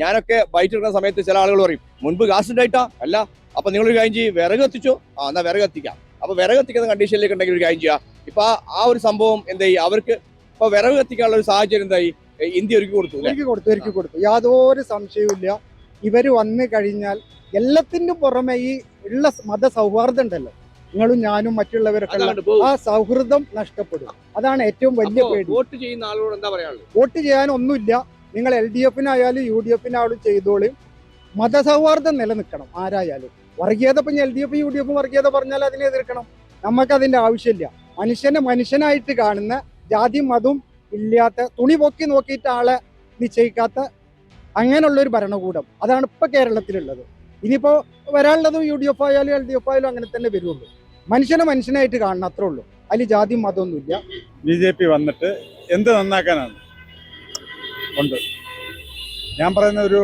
[SPEAKER 2] ഞാനൊക്കെ ബൈറ്റ് എടുക്കുന്ന സമയത്ത് ചില ആളുകൾ പറയും, മുൻപ് ഗ്യാസ് ഉണ്ടായിട്ടാ അല്ല, അപ്പൊ നിങ്ങളൊരു കാര്യം ചെയ്യും, വിറക് കത്തിച്ചോ, എന്നാ വിറക് കത്തിക്കാം. അപ്പൊ വിറക് കത്തിക്കുന്ന കണ്ടീഷനിലേക്ക് ഉണ്ടെങ്കിൽ ഒരു കാര്യം ചെയ്യാം. ഇപ്പൊ ആ ഒരു സംഭവം എന്തായി, അവർക്ക് ഇപ്പൊ വിറക് കത്തിക്കാനുള്ള ഒരു സാഹചര്യം എന്തായി, ഇന്ത്യ ഒരുക്കി കൊടുത്തു.
[SPEAKER 4] യാതൊരു സംശയവുമില്ല. ഇവര് വന്നു കഴിഞ്ഞാൽ എല്ലാത്തിനും പുറമെ ഈ ഉള്ള മത സൗഹാർദ്ദം ഉണ്ടല്ലോ, നിങ്ങളും ഞാനും മറ്റുള്ളവരൊക്കെ, ആ സൗഹൃദം നഷ്ടപ്പെടും. അതാണ് ഏറ്റവും വലിയ പേടി.
[SPEAKER 2] വോട്ട് ചെയ്യുന്ന ആളോട് എന്താ പറയാനുള്ളത്?
[SPEAKER 4] വോട്ട് ചെയ്യാനൊന്നുമില്ല. നിങ്ങൾ LDF-നായാലും UDF-നായാലും ചെയ്തോളും. മതസൗഹാർദ്ദം നിലനിൽക്കണം ആരായാലും. വർഗീയത ഇപ്പം LDF UDF വർഗീയത പറഞ്ഞാൽ അതിനെ എതിർക്കണം. നമുക്കതിൻ്റെ ആവശ്യമില്ല. മനുഷ്യനായിട്ട് കാണുന്ന, ജാതി മതവും ഇല്ലാത്ത, തുണി പൊക്കി നോക്കിയിട്ട് ആളെ നിശ്ചയിക്കാത്ത അങ്ങനെയുള്ളൊരു ഭരണകൂടം, അതാണ് ഇപ്പൊ കേരളത്തിലുള്ളത്. ഇനിയിപ്പോ വരാനുള്ളതും UDF ആയാലും LDF ആയാലും അങ്ങനെ തന്നെ വരുള്ളൂ. മനുഷ്യനായിട്ട് കാണണം, അത്രേ ഉള്ളൂ. അതിൽ ജാതി മതമൊന്നുമില്ല.
[SPEAKER 5] BJP വന്നിട്ട് എന്ത് നന്നാക്കാനാണ് ഉണ്ട്? ഞാൻ പറയുന്ന ഒരു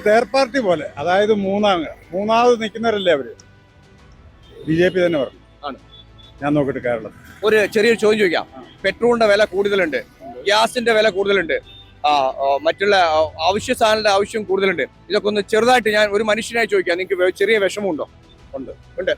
[SPEAKER 5] തേർഡ് പാർട്ടി പോലെ, അതായത് മൂന്നാമത് നിൽക്കുന്നവരല്ലേ അവര്. BJP തന്നെ പറഞ്ഞു ആണ്. ഞാൻ നോക്കിയിട്ട് കേരളം
[SPEAKER 2] ഒരു ചെറിയൊരു ചോദ്യം ചോദിക്കാം. പെട്രോളിന്റെ വില കൂടുതലുണ്ട്, ഗ്യാസിന്റെ വില കൂടുതലുണ്ട്, മറ്റുള്ള അവശ്യ സാധനങ്ങളുടെ ആവശ്യം കൂടുതലുണ്ട്. ഇതൊക്കെ ഒന്ന് ചെറുതായിട്ട് ഞാൻ ഒരു മനുഷ്യനായി ചോദിക്കാം, നിങ്ങൾക്ക് ചെറിയ വിഷമമുണ്ടോ? ഉണ്ട്.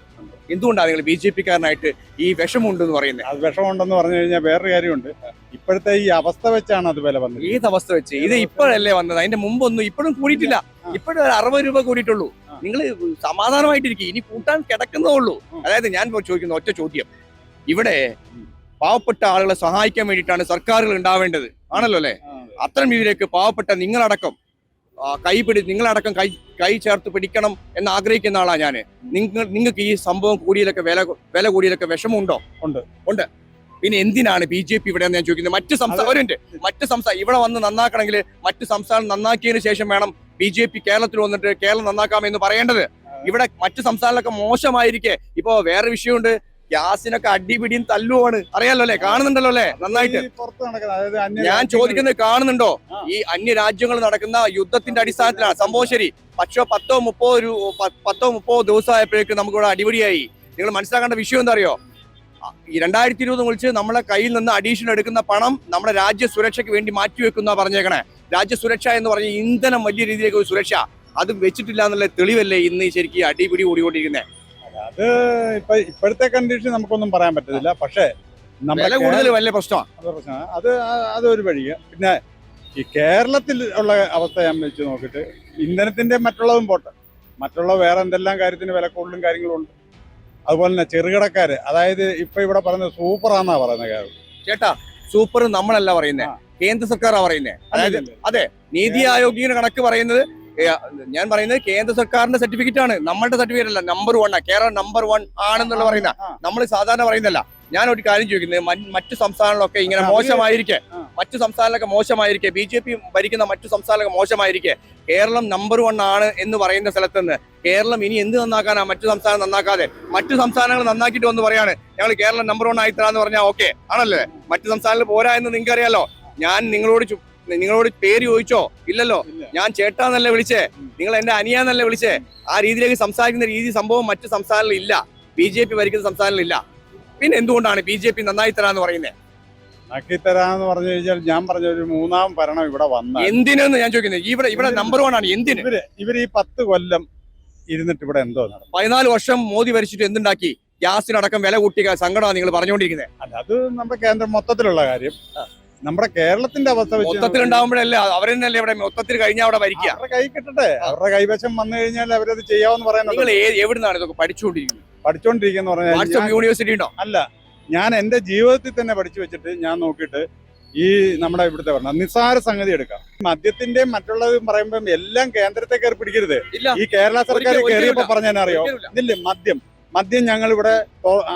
[SPEAKER 2] എന്തുകൊണ്ടാണ് നിങ്ങൾ BJP-കാരനായിട്ട് ഈ വിഷമമുണ്ടെന്ന് പറയുന്നത്?
[SPEAKER 5] അത് വിഷമമുണ്ടെന്ന് പറഞ്ഞു കഴിഞ്ഞാൽ വേറൊരു കാര്യമുണ്ട്. ഇപ്പോഴത്തെ ഈ അവസ്ഥ വെച്ചാണ് അത് വില വന്നത്.
[SPEAKER 2] ഏത് അവസ്ഥ വെച്ച്? ഇത് ഇപ്പോഴല്ലേ വന്നത്, അതിന്റെ മുമ്പൊന്നും ഇപ്പോഴും കൂടിയിട്ടില്ല. ഇപ്പോഴും 60 രൂപ കൂടിയിട്ടുള്ളൂ. നിങ്ങൾ സമാധാനമായിട്ടിരിക്കും, ഇനി കൂട്ടാൻ കിടക്കുന്നേ ഉള്ളൂ. അതായത് ഞാൻ ചോദിക്കുന്ന ഒറ്റ ചോദ്യം, ഇവിടെ പാവപ്പെട്ട ആളുകളെ സഹായിക്കാൻ വേണ്ടിയിട്ടാണ് സർക്കാരുകൾ ഉണ്ടാവേണ്ടത്, ആണല്ലോ അല്ലെ? അത്തരം രീതിയിലേക്ക് പാവപ്പെട്ട നിങ്ങളടക്കം നിങ്ങളടക്കം കൈ ചേർത്ത് പിടിക്കണം എന്ന് ആഗ്രഹിക്കുന്ന ആളാ ഞാൻ. നിങ്ങൾക്ക് ഈ സംഭവം കൂടിയതിലൊക്കെ വില കൂടിയതിലൊക്കെ വിഷമമുണ്ടോ? ഉണ്ട്. പിന്നെ എന്തിനാണ് BJP ഇവിടെ ഞാൻ ചോദിക്കുന്നത്? മറ്റ് സംസ്ഥാനം ഇവിടെ വന്ന് നന്നാക്കണമെങ്കിൽ മറ്റ് സംസ്ഥാനം നന്നാക്കിയതിനു ശേഷം വേണം BJP കേരളത്തിൽ വന്നിട്ട് കേരളം നന്നാക്കാമെന്ന് പറയേണ്ടത്. ഇവിടെ മറ്റ് സംസ്ഥാനങ്ങളൊക്കെ മോശമായിരിക്കെ ഇപ്പൊ വേറെ വിഷയമുണ്ട്, ഗ്യാസിനൊക്കെ അടിപിടിയും തല്ലുമാണ്. അറിയാലോ അല്ലെ? കാണുന്നുണ്ടല്ലോ അല്ലെ നന്നായിട്ട്? ഞാൻ ചോദിക്കുന്നത് കാണുന്നുണ്ടോ? ഈ അന്യ രാജ്യങ്ങൾ നടക്കുന്ന യുദ്ധത്തിന്റെ അടിസ്ഥാനത്തിലാണ് സംഭവം. ശരി, പക്ഷേ 10-30 ദിവസമായപ്പോഴേക്ക് നമുക്കിവിടെ അടിപിടിയായി. നിങ്ങൾ മനസ്സിലാക്കേണ്ട വിഷയം എന്താ അറിയോ? ഈ 2020 വിളിച്ച് നമ്മളെ കയ്യിൽ നിന്ന് അഡീഷണൽ എടുക്കുന്ന പണം നമ്മുടെ രാജ്യ സുരക്ഷയ്ക്ക് വേണ്ടി മാറ്റിവെക്കുന്ന പറഞ്ഞേക്കണേ. രാജ്യസുരക്ഷ എന്ന് പറഞ്ഞ ഇന്ധനം വലിയ രീതിയിലേക്ക് ഒരു സുരക്ഷ അത് വെച്ചിട്ടില്ല എന്നുള്ള തെളിവല്ലേ ഇന്ന് ശരിക്കും അടിപിടി കൂടിക്കൊണ്ടിരിക്കുന്നത്?
[SPEAKER 5] അത് ഇപ്പോഴത്തെ കണ്ടീഷൻ നമുക്കൊന്നും പറയാൻ പറ്റത്തില്ല. പക്ഷേ
[SPEAKER 2] വില കൂടുതൽ വലിയ പ്രശ്നമാണ്.
[SPEAKER 5] അതൊരു വഴി. പിന്നെ ഈ കേരളത്തിൽ ഉള്ള അവസ്ഥ ഞാൻ വെച്ച് നോക്കിയിട്ട് ഇന്ധനത്തിന്റെ മറ്റുള്ളതും പോട്ടെ, മറ്റുള്ള വേറെ എന്തെല്ലാം കാര്യത്തിന് വില കൂടുതലും കാര്യങ്ങളും ഉണ്ട്. അതുപോലെ തന്നെ ചെറുകിടക്കാര്, അതായത് ഇപ്പൊ ഇവിടെ പറയുന്നത് സൂപ്പറാന്നാ പറയുന്നത്.
[SPEAKER 2] ചേട്ടാ, സൂപ്പർ നമ്മളല്ല പറയുന്നത്, കേന്ദ്ര സർക്കാരാ പറയുന്നത്. അതായത് അതെ, നീതി ആയോഗിന്റെ കണക്ക് പറയുന്നത്, ഞാൻ പറയുന്നത് കേന്ദ്ര സർക്കാരിന്റെ സർട്ടിഫിക്കറ്റ് ആണ്, നമ്മളുടെ സർട്ടിഫിക്കറ്റ് അല്ല. നമ്പർ 1 കേരളം നമ്പർ 1 ആണെന്നുള്ള പറയുന്ന നമ്മൾ സാധാരണ പറയുന്നല്ല. ഞാൻ ഒരു കാര്യം ചോദിക്കുന്നത്, മറ്റു സംസ്ഥാനങ്ങളൊക്കെ ഇങ്ങനെ മോശമായിരിക്കെ, BJP ഭരിക്കുന്ന മറ്റു സംസ്ഥാനങ്ങളൊക്കെ മോശമായിരിക്കെ കേരളം നമ്പർ 1 ആണ് എന്ന് പറയുന്ന സ്ഥലത്ത് നിന്ന് കേരളം ഇനി എന്ത് നന്നാക്കാനാ? മറ്റു സംസ്ഥാനം നന്നാക്കാതെ മറ്റു സംസ്ഥാനങ്ങൾ നന്നാക്കിയിട്ട് വന്ന് പറയാണ് ഞങ്ങൾ കേരളം നമ്പർ 1 ആയിത്തരാന്ന് പറഞ്ഞാൽ ഓക്കെ ആണല്ലേ? മറ്റു സംസ്ഥാനങ്ങൾ പോരാ എന്ന് നിങ്ങൾക്ക് അറിയാലോ. ഞാൻ നിങ്ങളോട് പേര് ചോദിച്ചോ? ഇല്ലല്ലോ. ഞാൻ ചേട്ടാന്നല്ലേ വിളിച്ചേ, നിങ്ങൾ എന്റെ അനിയാന്നല്ലേ വിളിച്ചേ. ആ രീതിയിലേക്ക് സംസാരിക്കുന്ന രീതി സംഭവം മറ്റു സംസ്ഥാനങ്ങളിൽ ഇല്ല, BJP ഭരിക്കുന്ന സംസ്ഥാനങ്ങളിൽ ഇല്ല. പിന്നെ എന്തുകൊണ്ടാണ് BJP നന്നായി തരാന്ന് പറയുന്നത്?
[SPEAKER 5] നന്നാക്കി തരാന്ന് പറഞ്ഞു കഴിഞ്ഞാൽ ഞാൻ പറഞ്ഞ ഒരു 3ാം ഭരണം ഇവിടെ വന്ന
[SPEAKER 2] എന്തിനെന്ന് ഞാൻ ചോദിക്കുന്നത്. ഇവിടെ നമ്പർ 1 ആണ്. എന്തിന്
[SPEAKER 5] ഇവര് ഈ 10 കൊല്ലം ഇരുന്നിട്ട് ഇവിടെ എന്തോ നടന്നു?
[SPEAKER 2] 14 വർഷം മോദി ഭരിച്ചിട്ട് എന്തുണ്ടാക്കി? ഗ്യാസിനടക്കം വില കൂട്ടിയ സങ്കടമാണ് നിങ്ങൾ പറഞ്ഞുകൊണ്ടിരിക്കുന്നത്.
[SPEAKER 5] അല്ല, അത് നമ്മുടെ കേന്ദ്രം മൊത്തത്തിലുള്ള കാര്യം. നമ്മുടെ കേരളത്തിന്റെ അവസ്ഥ
[SPEAKER 2] മൊത്തത്തിലുണ്ടാവുമ്പോഴല്ലേ അവരെന്നല്ലേ ഇവിടെ മൊത്തത്തിൽ കഴിഞ്ഞാൽ അവിടെ ഭരിക്കുക?
[SPEAKER 5] അവരുടെ കൈ കിട്ടട്ടെ, അവരുടെ കൈവശം വന്നു കഴിഞ്ഞാൽ അവരത് ചെയ്യാമെന്ന് പറയുന്നത്.
[SPEAKER 2] നിങ്ങൾ എവിടുന്നാണ് ഇതൊക്കെ
[SPEAKER 5] പഠിച്ചുകൊണ്ടിരിക്കുന്ന പറഞ്ഞാൽ
[SPEAKER 2] യൂണിവേഴ്സിറ്റി ഉണ്ടോ?
[SPEAKER 5] അല്ല, ഞാൻ എന്റെ ജീവിതത്തിൽ തന്നെ പഠിച്ചു വെച്ചിട്ട് ഞാൻ നോക്കിയിട്ട് ഈ നമ്മുടെ ഇവിടുത്തെ പറഞ്ഞ നിസ്സാര സംഗതി എടുക്കാം. മദ്യത്തിന്റെയും മറ്റുള്ളതും പറയുമ്പോൾ എല്ലാം കേന്ദ്രത്തെ കയറി പിടിക്കരുത്. ഈ കേരള സർക്കാർ കയറിയപ്പോ പറഞ്ഞറിയോ? ഇല്ല, മദ്യം ഞങ്ങൾ ഇവിടെ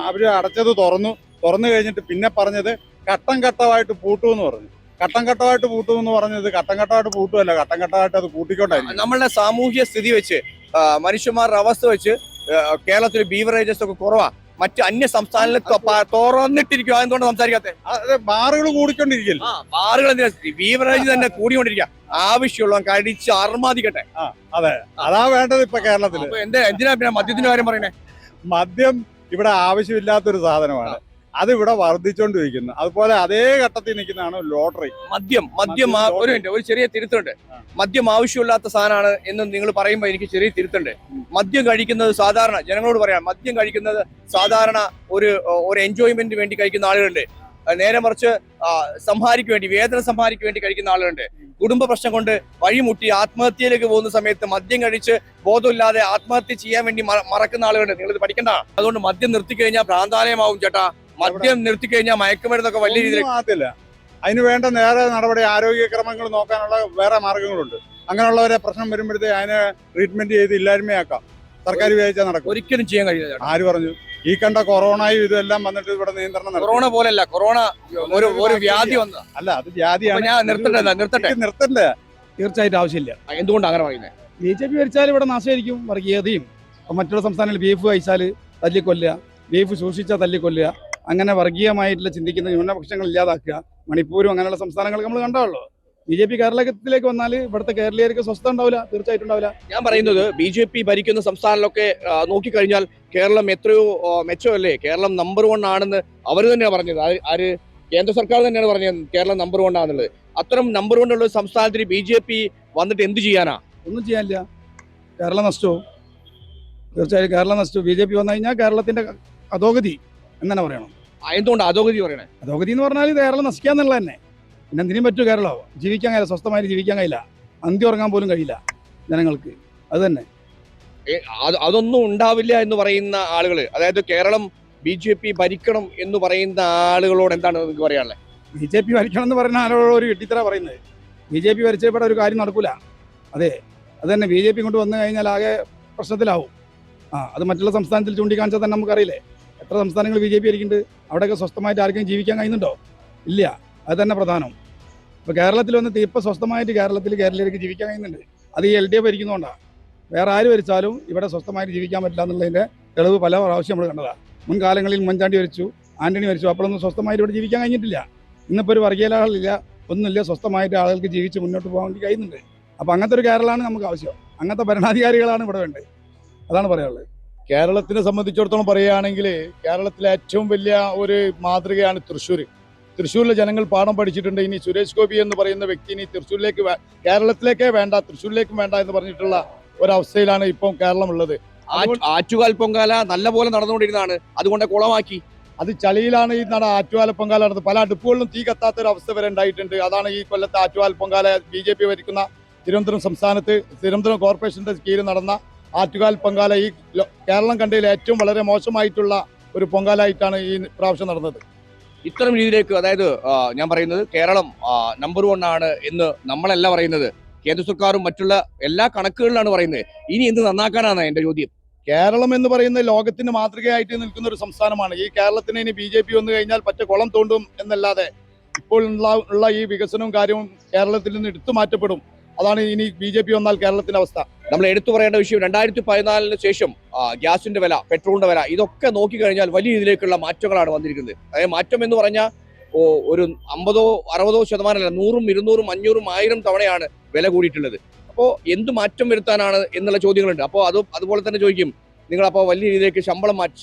[SPEAKER 5] അവര് അടച്ചത് തുറന്നു കഴിഞ്ഞിട്ട് പിന്നെ പറഞ്ഞത് ഘട്ടം ഘട്ടമായിട്ട് പൂട്ടുമെന്ന് പറഞ്ഞു. ഘട്ടം ഘട്ടമായിട്ട് പൂട്ടുമല്ല, ഘട്ടം ഘട്ടമായിട്ട് അത് പൂട്ടിക്കൊണ്ടായിരിക്കും.
[SPEAKER 2] നമ്മളുടെ സാമൂഹ്യ സ്ഥിതി വെച്ച് മനുഷ്യന്മാരുടെ അവസ്ഥ വെച്ച് കേരളത്തിൽ ബീവറേജസ് ഒക്കെ കുറവാ. മറ്റ് അന്യ സംസ്ഥാനങ്ങളിൽ തുറന്നിട്ടിരിക്കുക. എന്തുകൊണ്ട് സംസാരിക്കാത്ത?
[SPEAKER 5] ബാറുകൾ കൂടിക്കൊണ്ടിരിക്കില്ല.
[SPEAKER 2] ബാറുകൾ എന്തിനാ? ബീവറേജ് തന്നെ കൂടിക്കൊണ്ടിരിക്കുക. ആവശ്യമുള്ള കഴിച്ച് അർമാദിക്കട്ടെ.
[SPEAKER 5] അതെ, അതാ വേണ്ടത് ഇപ്പൊ കേരളത്തിൽ.
[SPEAKER 2] എന്തിനാ പിന്നെ മദ്യത്തിന്റെ കാര്യം പറയണേ?
[SPEAKER 5] മദ്യം ഇവിടെ ആവശ്യമില്ലാത്തൊരു സാധനമാണ്, അത് ഇവിടെ വർദ്ധിച്ചോണ്ടിരിക്കുന്നു. അതുപോലെ അതേ ഘട്ടത്തിൽ നിൽക്കുന്നതാണ് ലോട്ടറി.
[SPEAKER 2] മദ്യം ഒരു ചെറിയ തിരുത്തുണ്ട്. മദ്യം ആവശ്യമില്ലാത്ത സാധനമാണ് എന്ന് നിങ്ങൾ പറയുമ്പോൾ എനിക്ക് ചെറിയ തിരുത്തുണ്ട്. മദ്യം കഴിക്കുന്നത് സാധാരണ ജനങ്ങളോട് പറയാം, മദ്യം കഴിക്കുന്നത് സാധാരണ ഒരു എൻജോയ്മെന്റ് വേണ്ടി കഴിക്കുന്ന ആളുകളുണ്ട്. നേരെ മറിച്ച് വേതന സംഹാരിക്ക് വേണ്ടി കഴിക്കുന്ന ആളുകളുണ്ട്. കുടുംബ പ്രശ്നം കൊണ്ട് വഴിമുട്ടി ആത്മഹത്യയിലേക്ക് പോകുന്ന സമയത്ത് മദ്യം കഴിച്ച് ബോധമില്ലാതെ ആത്മഹത്യ ചെയ്യാൻ വേണ്ടി മറക്കുന്ന ആളുകളുണ്ട്. നിങ്ങൾ ഇത് പഠിക്കണ്ട. അതുകൊണ്ട് മദ്യം നിർത്തിക്കഴിഞ്ഞാൽ ഭ്രാന്താലയമാവും ചേട്ടാ. മദ്യം നിർത്തിക്കഴിഞ്ഞാൽ മയക്കുമരുന്നൊക്കെ വലിയ രീതിയിൽ
[SPEAKER 5] ആകത്തില്ല. അതിന് വേണ്ട നേരെ നടപടി, ആരോഗ്യക്രമങ്ങൾ നോക്കാനുള്ള വേറെ മാർഗങ്ങളുണ്ട്. അങ്ങനെയുള്ളവരെ പ്രശ്നം വരുമ്പോഴത്തേക്ക് അതിനെ ട്രീറ്റ്മെന്റ് ചെയ്ത് ഇല്ലായ്മയാക്കാം. സർക്കാർ വിചാരിച്ചാൽ നടക്കും.
[SPEAKER 2] ഒരിക്കലും ചെയ്യാൻ കഴിയില്ല.
[SPEAKER 5] ആര് പറഞ്ഞു? ഈ കണ്ട കൊറോണയും ഇതെല്ലാം വന്നിട്ട് ഇവിടെ നിയന്ത്രണം നടക്കും.
[SPEAKER 2] കൊറോണ പോലല്ല, കൊറോണ ഒരു വ്യാധി വന്ന
[SPEAKER 5] അല്ല, അത് വ്യാധിയാണ്.
[SPEAKER 2] ഞാൻ നിർത്തട്ടെ.
[SPEAKER 7] തീർച്ചയായിട്ടും ആവശ്യമില്ല.
[SPEAKER 2] എന്തുകൊണ്ട് അങ്ങനെ പറയുന്നത്?
[SPEAKER 7] BJP ഭരിച്ചാൽ ഇവിടെ നാശമായിരിക്കും. വർഗീയതയും മറ്റുള്ള സംസ്ഥാനങ്ങളിൽ ബീഫ് കഴിച്ചാൽ തല്ലിക്കൊല്ലുക, ബീഫ് സൂക്ഷിച്ചാൽ തല്ലിക്കൊല്ലുക, അങ്ങനെ വർഗീയമായിട്ടുള്ള ചിന്തിക്കുന്ന ന്യൂനപക്ഷങ്ങൾ ഇല്ലാതാക്കുക. മണിപ്പൂരും അങ്ങനെയുള്ള സംസ്ഥാനങ്ങൾ നമ്മൾ കണ്ടാണല്ലോ. BJP കേരളത്തിലേക്ക് വന്നാൽ ഇവിടുത്തെ കേരളീയർക്ക് സ്വസ്ഥ ഉണ്ടാവില്ല, തീർച്ചയായിട്ടും ഉണ്ടാവില്ല.
[SPEAKER 2] ഞാൻ പറയുന്നത് BJP ഭരിക്കുന്ന സംസ്ഥാനങ്ങളൊക്കെ നോക്കിക്കഴിഞ്ഞാൽ കേരളം എത്രയോ മെച്ചമല്ലേ? കേരളം നമ്പർ 1 ആണെന്ന് അവർ തന്നെയാണ് പറഞ്ഞത്. ആര്? കേന്ദ്ര സർക്കാർ തന്നെയാണ് പറഞ്ഞത് കേരളം നമ്പർ 1 ആണെന്നുള്ളത്. അത്തരം നമ്പർ 1 ഉള്ള സംസ്ഥാനത്തിന് BJP വന്നിട്ട് എന്ത് ചെയ്യാനാ?
[SPEAKER 7] ഒന്നും ചെയ്യാനില്ല. കേരളം നഷ്ടവും. തീർച്ചയായും കേരളം നഷ്ടവും. BJP വന്നു കഴിഞ്ഞാൽ കേരളത്തിന്റെ അധോഗതി എന്ന് പറയണം.
[SPEAKER 2] എന്തുകൊണ്ട് അധോഗതി പറയണേ?
[SPEAKER 7] അധോഗതി എന്ന് പറഞ്ഞാൽ കേരളം നശിക്കാന്നുള്ളത് തന്നെ. പിന്നെ എന്തിനും പറ്റും? കേരളം ജീവിക്കാൻ കഴിയില്ല, സ്വസ്ഥമായി ജീവിക്കാൻ കഴിയില്ല, അന്തി ഉറങ്ങാൻ പോലും കഴിയില്ല ജനങ്ങൾക്ക്. അത് തന്നെ.
[SPEAKER 2] അതൊന്നും ഉണ്ടാവില്ല എന്ന് പറയുന്ന ആളുകൾ, അതായത് കേരളം BJP ഭരിക്കണം എന്ന് പറയുന്ന ആളുകളോട് എന്താണ് നിങ്ങൾക്ക് പറയാനുള്ളത്?
[SPEAKER 7] BJP ഭരിക്കണം എന്ന് പറയുന്ന ആളുകളോട് ഒരു കെട്ടിത്തറ പറയുന്നത്. BJP ഭരിച്ചപ്പോൾ ഒരു കാര്യം നടക്കൂല. അതെ അത് തന്നെ BJP കൊണ്ട് വന്നു കഴിഞ്ഞാൽ ആകെ പ്രശ്നത്തിലാവും. അത് മറ്റുള്ള സംസ്ഥാനത്തിൽ ചൂണ്ടിക്കാണിച്ചാൽ തന്നെ നമുക്കറിയില്ലേ എത്ര സംസ്ഥാനങ്ങൾ BJP ആയിരിക്കുന്നുണ്ട്. അവിടെയൊക്കെ സ്വസ്ഥമായിട്ട് ആർക്കും ജീവിക്കാൻ കഴിയുന്നുണ്ടോ? ഇല്ല. അത് തന്നെ പ്രധാനം. ഇപ്പോൾ കേരളത്തിൽ വന്നിട്ട് ഇപ്പോൾ സ്വസ്ഥമായിട്ട് കേരളീയർക്ക് ജീവിക്കാൻ കഴിയുന്നുണ്ട്. അത് ഈ LDF ഭരിക്കുന്നതുകൊണ്ടാണ്. വേറെ ആര് ഭരിച്ചാലും ഇവിടെ സ്വസ്ഥമായിട്ട് ജീവിക്കാൻ പറ്റില്ല എന്നുള്ളതിൻ്റെ തെളിവ് പല പ്രാവശ്യം നമ്മൾ കണ്ടതാണ്. മുൻകാലങ്ങളിൽ ഉമ്മൻചാണ്ടി ഭരിച്ചു, ആന്റണി ഭരിച്ചു, അപ്പോഴൊന്നും സ്വസ്ഥമായിട്ട് ഇവിടെ ജീവിക്കാൻ കഴിഞ്ഞിട്ടില്ല. ഇന്നിപ്പോൾ ഒരു വർഗീയതകളില്ല, ഒന്നുമില്ല, സ്വസ്ഥമായിട്ട് ആളുകൾക്ക് ജീവിച്ച് മുന്നോട്ട് പോകാൻ വേണ്ടി കഴിയുന്നുണ്ട്. അപ്പോൾ അങ്ങനത്തെ ഒരു കേരളമാണ് നമുക്ക് ആവശ്യം. അങ്ങനത്തെ ഭരണാധികാരികളാണ് ഇവിടെ വേണ്ടത്. അതാണ് പറയാനുള്ളത്.
[SPEAKER 8] കേരളത്തിനെ സംബന്ധിച്ചിടത്തോളം പറയുകയാണെങ്കിൽ കേരളത്തിലെ ഏറ്റവും വലിയ ഒരു മാതൃകയാണ് തൃശ്ശൂർ. തൃശ്ശൂരിലെ ജനങ്ങൾ പാഠം പഠിച്ചിട്ടുണ്ട്. ഇനി സുരേഷ് ഗോപി എന്ന് പറയുന്ന വ്യക്തി ഇനി തൃശ്ശൂരിലേക്ക് കേരളത്തിലേക്കേ വേണ്ട, തൃശ്ശൂരിലേക്കും വേണ്ട എന്ന് പറഞ്ഞിട്ടുള്ള ഒരവസ്ഥയിലാണ് ഇപ്പം കേരളം ഉള്ളത്.
[SPEAKER 2] ആറ്റുകാൽ പൊങ്കാല നല്ലപോലെ നടന്നുകൊണ്ടിരുന്നതാണ്, അതുകൊണ്ട് കുളമാക്കി.
[SPEAKER 8] അത് ചളിയിലാണ് ഈ ആറ്റുകാല പൊങ്കാല നടന്നത്. പല അടുപ്പുകളിലും തീ കത്താത്ത ഒരു അവസ്ഥ വരെ ഉണ്ടായിട്ടുണ്ട്. അതാണ് ഈ കൊല്ലത്തെ ആറ്റുകാൽ പൊങ്കാല. BJP ഭരിക്കുന്ന തിരുവനന്തപുരം സംസ്ഥാനത്ത് തിരുവനന്തപുരം കോർപ്പറേഷന്റെ കീഴിൽ നടന്ന ആറ്റുകാൽ പൊങ്കാല ഈ കേരളം കണ്ടതിൽ ഏറ്റവും വളരെ മോശമായിട്ടുള്ള ഒരു പൊങ്കാലായിട്ടാണ് ഈ പ്രാവശ്യം നടന്നത്.
[SPEAKER 2] ഇത്തരം രീതിയിലേക്ക്, അതായത് ഞാൻ പറയുന്നത് കേരളം നമ്പർ 1 ആണ് എന്ന് നമ്മളല്ല പറയുന്നത്, കേന്ദ്ര സർക്കാരും മറ്റുള്ള എല്ലാ കണക്കുകളിലാണ് പറയുന്നത്. ഇനി എന്ത് നന്നാക്കാനാണ് എന്റെ ചോദ്യം.
[SPEAKER 8] കേരളം എന്ന് പറയുന്നത് ലോകത്തിന് മാതൃകയായിട്ട് നിൽക്കുന്ന ഒരു സംസ്ഥാനമാണ്. ഈ കേരളത്തിന് ഇനി BJP വന്നു കഴിഞ്ഞാൽ പറ്റ കുളം തോണ്ടും എന്നല്ലാതെ ഇപ്പോൾ ഉള്ള ഈ വികസനവും കാര്യവും കേരളത്തിൽ നിന്ന് എടുത്തു മാറ്റപ്പെടും. അതാണ് ഇനി BJP വന്നാൽ കേരളത്തിന്റെ അവസ്ഥ.
[SPEAKER 2] നമ്മൾ എടുത്തു പറയേണ്ട വിഷയം 2014 ശേഷം ഗ്യാസിന്റെ വില, പെട്രോളിന്റെ വില, ഇതൊക്കെ നോക്കിക്കഴിഞ്ഞാൽ വലിയ രീതിയിലേക്കുള്ള മാറ്റങ്ങളാണ് വന്നിരിക്കുന്നത്. അതായത് മാറ്റം എന്ന് പറഞ്ഞാൽ ഒരു 50-60% അല്ല, 100, 200, 500, 1000 തവണയാണ് വില കൂടിയിട്ടുള്ളത്. അപ്പോൾ എന്ത് മാറ്റം വരുത്താനാണ് എന്നുള്ള ചോദ്യങ്ങളുണ്ട്. അപ്പോൾ അതുപോലെ തന്നെ ചോദിക്കും, നിങ്ങളപ്പോൾ വലിയ രീതിയിലേക്ക്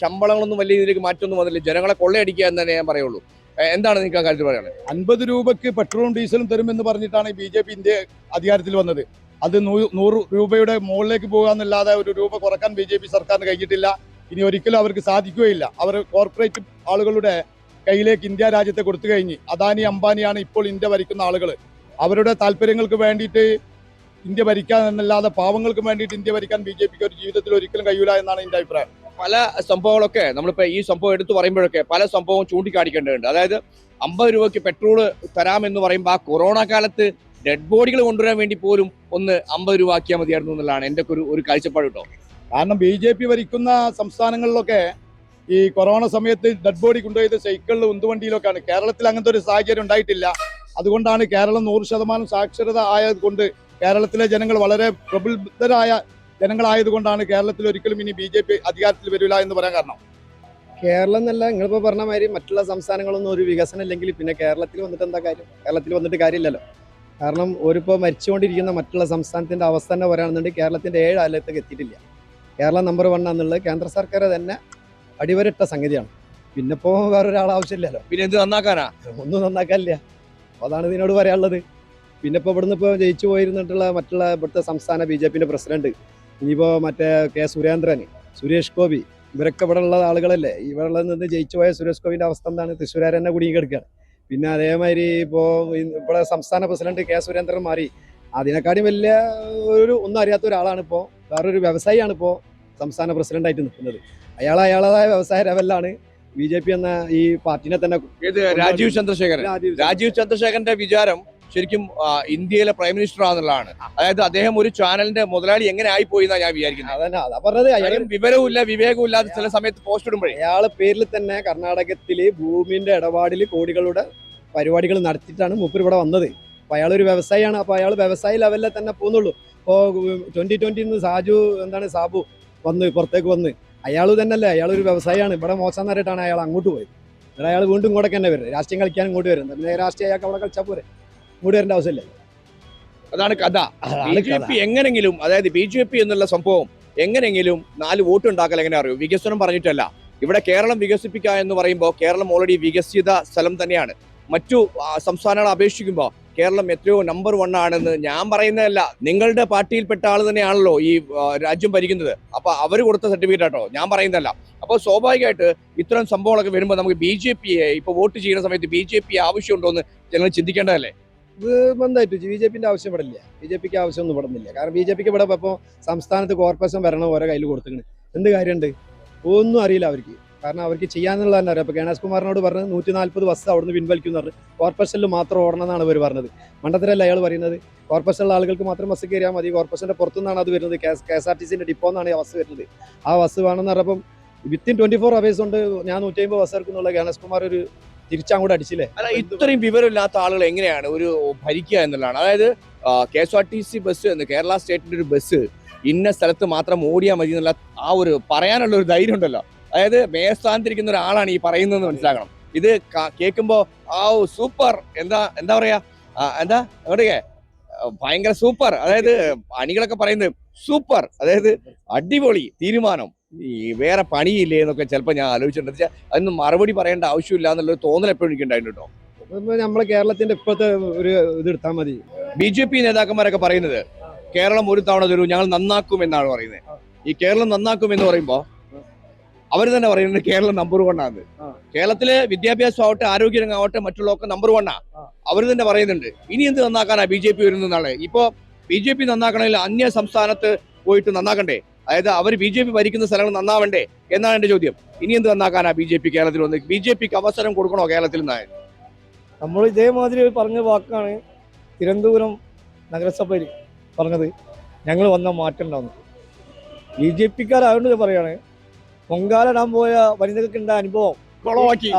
[SPEAKER 2] ശമ്പളങ്ങളൊന്നും വലിയ രീതിയിലേക്ക് മാറ്റമൊന്നും വന്നില്ല, ജനങ്ങളെ കൊള്ളയടിക്കുക എന്ന് തന്നെ ഞാൻ പറയുള്ളൂ. എന്താണ് നിങ്ങൾക്ക് ആ കാര്യത്തിൽ പറയാനുള്ളത്?
[SPEAKER 8] 50 രൂപയ്ക്ക് പെട്രോളും ഡീസലും തരുമെന്ന് പറഞ്ഞിട്ടാണ് BJP ഇന്ത്യ അധികാരത്തിൽ വന്നത്. അത് 100 രൂപയുടെ മുകളിലേക്ക് പോകാന്നല്ലാതെ ഒരു രൂപ കുറക്കാൻ BJP സർക്കാരിന് കഴിഞ്ഞിട്ടില്ല. ഇനി ഒരിക്കലും അവർക്ക് സാധിക്കുകയില്ല. അവർ കോർപ്പറേറ്റ് ആളുകളുടെ കയ്യിലേക്ക് ഇന്ത്യ രാജ്യത്തെ കൊടുത്തു കഴിഞ്ഞ്. അദാനി, അംബാനിയാണ് ഇപ്പോൾ ഇന്ത്യ ഭരിക്കുന്ന ആളുകൾ. അവരുടെ താല്പര്യങ്ങൾക്ക് വേണ്ടിയിട്ട് ഇന്ത്യ ഭരിക്കാൻ എന്നല്ലാതെ പാവങ്ങൾക്ക് വേണ്ടിയിട്ട് ഇന്ത്യ ഭരിക്കാൻ BJPക്ക് ഒരു ജീവിതത്തിൽ ഒരിക്കലും കഴിയൂല എന്നാണ് എൻ്റെ അഭിപ്രായം.
[SPEAKER 2] പല സംഭവങ്ങളൊക്കെ നമ്മളിപ്പോൾ ഈ സംഭവം എടുത്തു പറയുമ്പോഴൊക്കെ പല സംഭവം ചൂണ്ടിക്കാണിക്കേണ്ടതുണ്ട്. അതായത് 50 രൂപയ്ക്ക് പെട്രോൾ തരാമെന്ന് പറയുമ്പോൾ ആ കൊറോണ കാലത്ത് ഡെഡ് ബോഡികൾ കൊണ്ടുവരാൻ വേണ്ടി പോലും ഒന്ന് 50 രൂപ ആക്കിയാൽ മതിയായിരുന്നു എന്നുള്ളതാണ് എൻ്റെ ഒരു കാഴ്ചപ്പാട് കേട്ടോ.
[SPEAKER 8] കാരണം BJP ഭരിക്കുന്ന സംസ്ഥാനങ്ങളിലൊക്കെ ഈ കൊറോണ സമയത്ത് ഡെഡ് ബോഡി കൊണ്ടുപോയത് സൈക്കിളിലും ഉന്തുവണ്ടിയിലൊക്കെയാണ്. കേരളത്തിൽ അങ്ങനത്തെ ഒരു സാഹചര്യം ഉണ്ടായിട്ടില്ല. അതുകൊണ്ടാണ് കേരളം 100% സാക്ഷരത ആയതുകൊണ്ട്, കേരളത്തിലെ ജനങ്ങൾ വളരെ പ്രബുദ്ധരായ ജനങ്ങളായതുകൊണ്ടാണ് കേരളത്തിൽ ഒരിക്കലും ഇനി BJP അധികാരത്തിൽ വരില്ല എന്ന് പറയാൻ കാരണം.
[SPEAKER 6] കേരളം എന്നല്ല, നിങ്ങളിപ്പോൾ പറഞ്ഞ മാതിരി മറ്റുള്ള സംസ്ഥാനങ്ങളൊന്നും ഒരു വികസനം ഇല്ലെങ്കിൽ പിന്നെ കേരളത്തിൽ വന്നിട്ട് എന്താ കാര്യം? കേരളത്തിൽ വന്നിട്ട് കാര്യമില്ലല്ലോ. കാരണം ഓരിപ്പോൾ മരിച്ചുകൊണ്ടിരിക്കുന്ന മറ്റുള്ള സംസ്ഥാനത്തിൻ്റെ അവസ്ഥ തന്നെ പറയുകയാണെന്നുണ്ടെങ്കിൽ കേരളത്തിൻ്റെ 7 ആലത്തേക്ക് എത്തിയിട്ടില്ല. കേരളം നമ്പർ 1 എന്നുള്ളത് കേന്ദ്ര സർക്കാർ തന്നെ അടിവരട്ട സംഗതിയാണ്. പിന്നെ ഇപ്പോൾ വേറൊരാൾ ആവശ്യമില്ലല്ലോ.
[SPEAKER 2] പിന്നെ എന്ത് നന്നാക്കാനാ?
[SPEAKER 6] ഒന്നും നന്നാക്കാനില്ല. അതാണ് ഇതിനോട് പറയാനുള്ളത്. പിന്നെ ഇപ്പോൾ ഇവിടുന്ന് ഇപ്പോൾ ജയിച്ചു പോയിരുന്നിട്ടുള്ള മറ്റുള്ള ഇവിടുത്തെ സംസ്ഥാന BJPൻ്റെ പ്രസിഡന്റ്, ഇനിയിപ്പോൾ മറ്റേ K. സുരേന്ദ്രൻ, സുരേഷ് ഗോപി, ഇവരൊക്കെ ഇവിടെ ഉള്ള ആളുകളല്ലേ. ഇവിടെ നിന്ന് ജയിച്ചു പോയ സുരേഷ് ഗോപിൻ്റെ അവസ്ഥ എന്താണ്? തൃശ്ശൂരാർ തന്നെ കുടുങ്ങി കിടക്കുകയാണ്. പിന്നെ അതേമാതിരി ഇവിടെ സംസ്ഥാന പ്രസിഡന്റ് K. സുരേന്ദ്രൻ മാറി. അതിനെക്കാളും വലിയ ഒന്നും അറിയാത്ത ഒരാളാണ് ഇപ്പോൾ, വേറൊരു വ്യവസായിയാണ് ഇപ്പോൾ സംസ്ഥാന പ്രസിഡന്റായിട്ട് നിൽക്കുന്നത്. അയാളേതായ വ്യവസായ ലെവലിലാണ് BJP എന്ന ഈ പാർട്ടിനെ തന്നെ.
[SPEAKER 2] രാജീവ് ചന്ദ്രശേഖരന്റെ വിചാരം ശരിക്കും ഇന്ത്യയിലെ പ്രൈം മിനിസ്റ്റർ ആണെന്നുള്ളതാണ്. അതായത് അദ്ദേഹം ഒരു ചാനലിന്റെ മുതലാളി എങ്ങനെ ആയിപ്പോയി എന്നാണ് ഞാൻ വിചാരിക്കുന്നത്.
[SPEAKER 6] അതന്നെ അതാ പറഞ്ഞത്.
[SPEAKER 2] അയാളും വിവരവും ഇല്ല, വിവേകവും ഇല്ലാതെ ചില സമയത്ത് പോസ്റ്റ് ഇടുമ്പോഴേ
[SPEAKER 6] അയാളെ പേരിൽ തന്നെ കർണാടകത്തില് ഭൂമിന്റെ ഇടപാടിൽ കോടികളുടെ പരിപാടികൾ നടത്തിയിട്ടാണ് മൂപ്പർ ഇവിടെ വന്നത്. അപ്പൊ അയാളൊരു വ്യവസായിയാണ്. അപ്പൊ അയാൾ വ്യവസായ ലെവലിൽ തന്നെ പോകുന്നുള്ളൂ. ഇപ്പോൾ 2020 സാബു പുറത്തേക്ക് വന്ന് അയാൾ തന്നെയല്ലേ, അയാളൊരു വ്യവസായിയാണ്. ഇവിടെ മോശം നേരിട്ടാണ് അയാൾ അങ്ങോട്ട് പോയത്. ഇവിടെ അയാൾ വീണ്ടും ഇങ്ങോട്ടൊക്കെ തന്നെ വരുന്നത്, രാഷ്ട്രീയം കളിക്കാൻ ഇങ്ങോട്ട് വരുന്നത്. പിന്നെ രാഷ്ട്രീയ അയാൾക്ക് അവിടെ കളിച്ചാൽ പോരെ, ഇങ്ങോട്ട് വരേണ്ട ആവശ്യമില്ല.
[SPEAKER 2] അതാണ് കഥ. BJP എങ്ങനെങ്കിലും, അതായത് BJP എന്നുള്ള സംഭവം എങ്ങനെങ്കിലും 4 വോട്ട് ഉണ്ടാക്കൽ എങ്ങനെ അറിയൂ? വികസനം പറഞ്ഞിട്ടല്ല. ഇവിടെ കേരളം വികസിപ്പിക്കുക എന്ന് പറയുമ്പോൾ കേരളം ഓൾറെഡി വികസിത സ്ഥലം തന്നെയാണ്. മറ്റു സംസ്ഥാനങ്ങളെ അപേക്ഷിക്കുമ്പോൾ കേരളം എത്രയോ നമ്പർ 1 ആണെന്ന് ഞാൻ പറയുന്നതല്ല, നിങ്ങളുടെ പാർട്ടിയിൽപ്പെട്ട ആൾ തന്നെയാണല്ലോ ഈ രാജ്യം ഭരിക്കുന്നത്. അപ്പൊ അവർ കൊടുത്ത സർട്ടിഫിക്കറ്റ് ആട്ടോ, ഞാൻ പറയുന്നതല്ല. അപ്പോൾ സ്വാഭാവികമായിട്ട് ഇത്തരം സംഭവങ്ങളൊക്കെ വരുമ്പോൾ നമുക്ക് BJPയെ ഇപ്പോൾ വോട്ട് ചെയ്യുന്ന സമയത്ത് BJP ആവശ്യമുണ്ടോ എന്ന് ഞങ്ങൾ ചിന്തിക്കേണ്ടതല്ലേ?
[SPEAKER 6] ബന്ധമായിട്ട് BJPന്റെ ആവശ്യം ഇവിടെ ഇല്ല. BJPക്ക് ആവശ്യമൊന്നും പെടുന്നില്ല. കാരണം BJPക്ക് ഇവിടെ ഇപ്പോൾ സംസ്ഥാനത്ത് കോർപ്പറേഷൻ ഭരണം ഓരോ കയ്യിൽ കൊടുത്തിട്ടുണ്ട്. എന്ത് കാര്യമുണ്ട്? ഒന്നും അറിയില്ല അവർക്ക്. കാരണം അവർക്ക് ചെയ്യാന്നുള്ളത് തന്നെ അറിയാം. അപ്പോൾ ഗണേഷ് കുമാറിനോട് പറഞ്ഞത് 140 ബസ് അവിടുന്ന് പിൻവലിക്കും എന്ന് പറഞ്ഞു. കോർപ്പറേഷനിൽ മാത്രം ഓടണം എന്നാണ് ഇവർ പറഞ്ഞത്. മണ്ടത്തരല്ല അയാൾ പറയുന്നത്. കോർപ്പറേഷനിലെ ആളുകൾക്ക് മാത്രം ബസ് കയറിയാൽ മതി. കോർപ്പറേഷൻ്റെ പുറത്തുനിന്നാണ് അത് വരുന്നത്. KSRTCൻ്റെ ഡിപ്പോ എന്നാണ് ഈ ബസ് വരുന്നത്. ആ ബസ് വേണമെന്ന് പറഞ്ഞപ്പം വിത്തിൻ 24 hours കൊണ്ട് ഞാൻ 150 ബസ് ഇറക്കുന്നുള്ള ഗണേഷ് കുമാർ ഒരു തിരിച്ചങ്ങോട്ട് അടിച്ചില്ലേ.
[SPEAKER 2] അല്ല, ഇത്രയും വിവരമില്ലാത്ത ആളുകൾ എങ്ങനെയാണ് ഒരു ഭരിക്കുക എന്നുള്ളതാണ്. അതായത് KSRTC ബസ് എന്ന് കേരള സ്റ്റേറ്റിന്റെ ഒരു ബസ് ഇന്ന സ്ഥലത്ത് മാത്രം ഓടിയാൽ മതി എന്നുള്ള ആ ഒരു പറയാനുള്ള ഒരു ധൈര്യം ഉണ്ടല്ലോ. അതായത് മേസ്ഥാനത്തിരിക്കുന്ന ഒരാളാണ് ഈ പറയുന്നതെന്ന് മനസ്സിലാക്കണം. ഇത് കേൾക്കുമ്പോ സൂപ്പർ എന്താ പറയാ എന്താ എവിടെയൊക്കെ ഭയങ്കര സൂപ്പർ, അതായത് അണികളൊക്കെ പറയുന്നത് സൂപ്പർ, അതായത് അടിപൊളി തീരുമാനം, ഈ വേറെ പണിയില്ലേ എന്നൊക്കെ ചിലപ്പോൾ ഞാൻ ആലോചിച്ചിട്ടുണ്ട്. അതൊന്നും മറുപടി പറയേണ്ട ആവശ്യമില്ല എന്നുള്ളൊരു തോന്നൽ എപ്പോഴും എനിക്ക് ഉണ്ടായിട്ടോ.
[SPEAKER 6] നമ്മളെ കേരളത്തിന്റെ ഇപ്പോഴത്തെ ഒരു ഇത് എടുത്താൽ മതി.
[SPEAKER 2] BJP നേതാക്കന്മാരൊക്കെ പറയുന്നത് കേരളം ഒരു തവണ തരൂ, ഞങ്ങൾ നന്നാക്കും എന്നാണ് പറയുന്നത്. ഈ കേരളം നന്നാക്കും എന്ന് പറയുമ്പോൾ അവർ തന്നെ പറയുന്നത് കേരളം നമ്പർ 1 ആണ്. കേരളത്തിലെ വിദ്യാഭ്യാസം ആവട്ടെ, ആരോഗ്യരംഗമാവട്ടെ, മറ്റുള്ളതൊക്കെ നമ്പർ 1 ആണ്. അവർ തന്നെ പറയുന്നുണ്ട്. ഇനി എന്ത് നന്നാക്കാനാ BJP വരുന്നതാണ്. ഇപ്പോ BJP നന്നാക്കണമെങ്കിൽ അന്യ സംസ്ഥാനത്ത് പോയിട്ട് നന്നാക്കണ്ടേ? അതായത് അവർ BJP ഭരിക്കുന്ന സ്ഥലങ്ങൾ നന്നാവണ്ടേ എന്നാണ് എന്റെ ചോദ്യം. ഇനി എന്ത് നന്നാക്കാനാ BJP കേരളത്തിൽ വന്ന്? BJPക്ക് അവസരം കൊടുക്കണോ കേരളത്തിൽ നിന്നാണ്?
[SPEAKER 9] നമ്മൾ ഇതേമാതിരി പറഞ്ഞ വാക്കാണ് തിരുവനന്തപുരം നഗരസഭയിൽ പറഞ്ഞത്. ഞങ്ങൾ വന്ന മാറ്റം ഉണ്ടാവുന്നു. BJPക്കാരായതുകൊണ്ട് പറയാണ്, പൊങ്കാലിടാൻ പോയ വനിതകൾക്ക് ഉണ്ടായ അനുഭവം
[SPEAKER 2] കുളമാക്കി.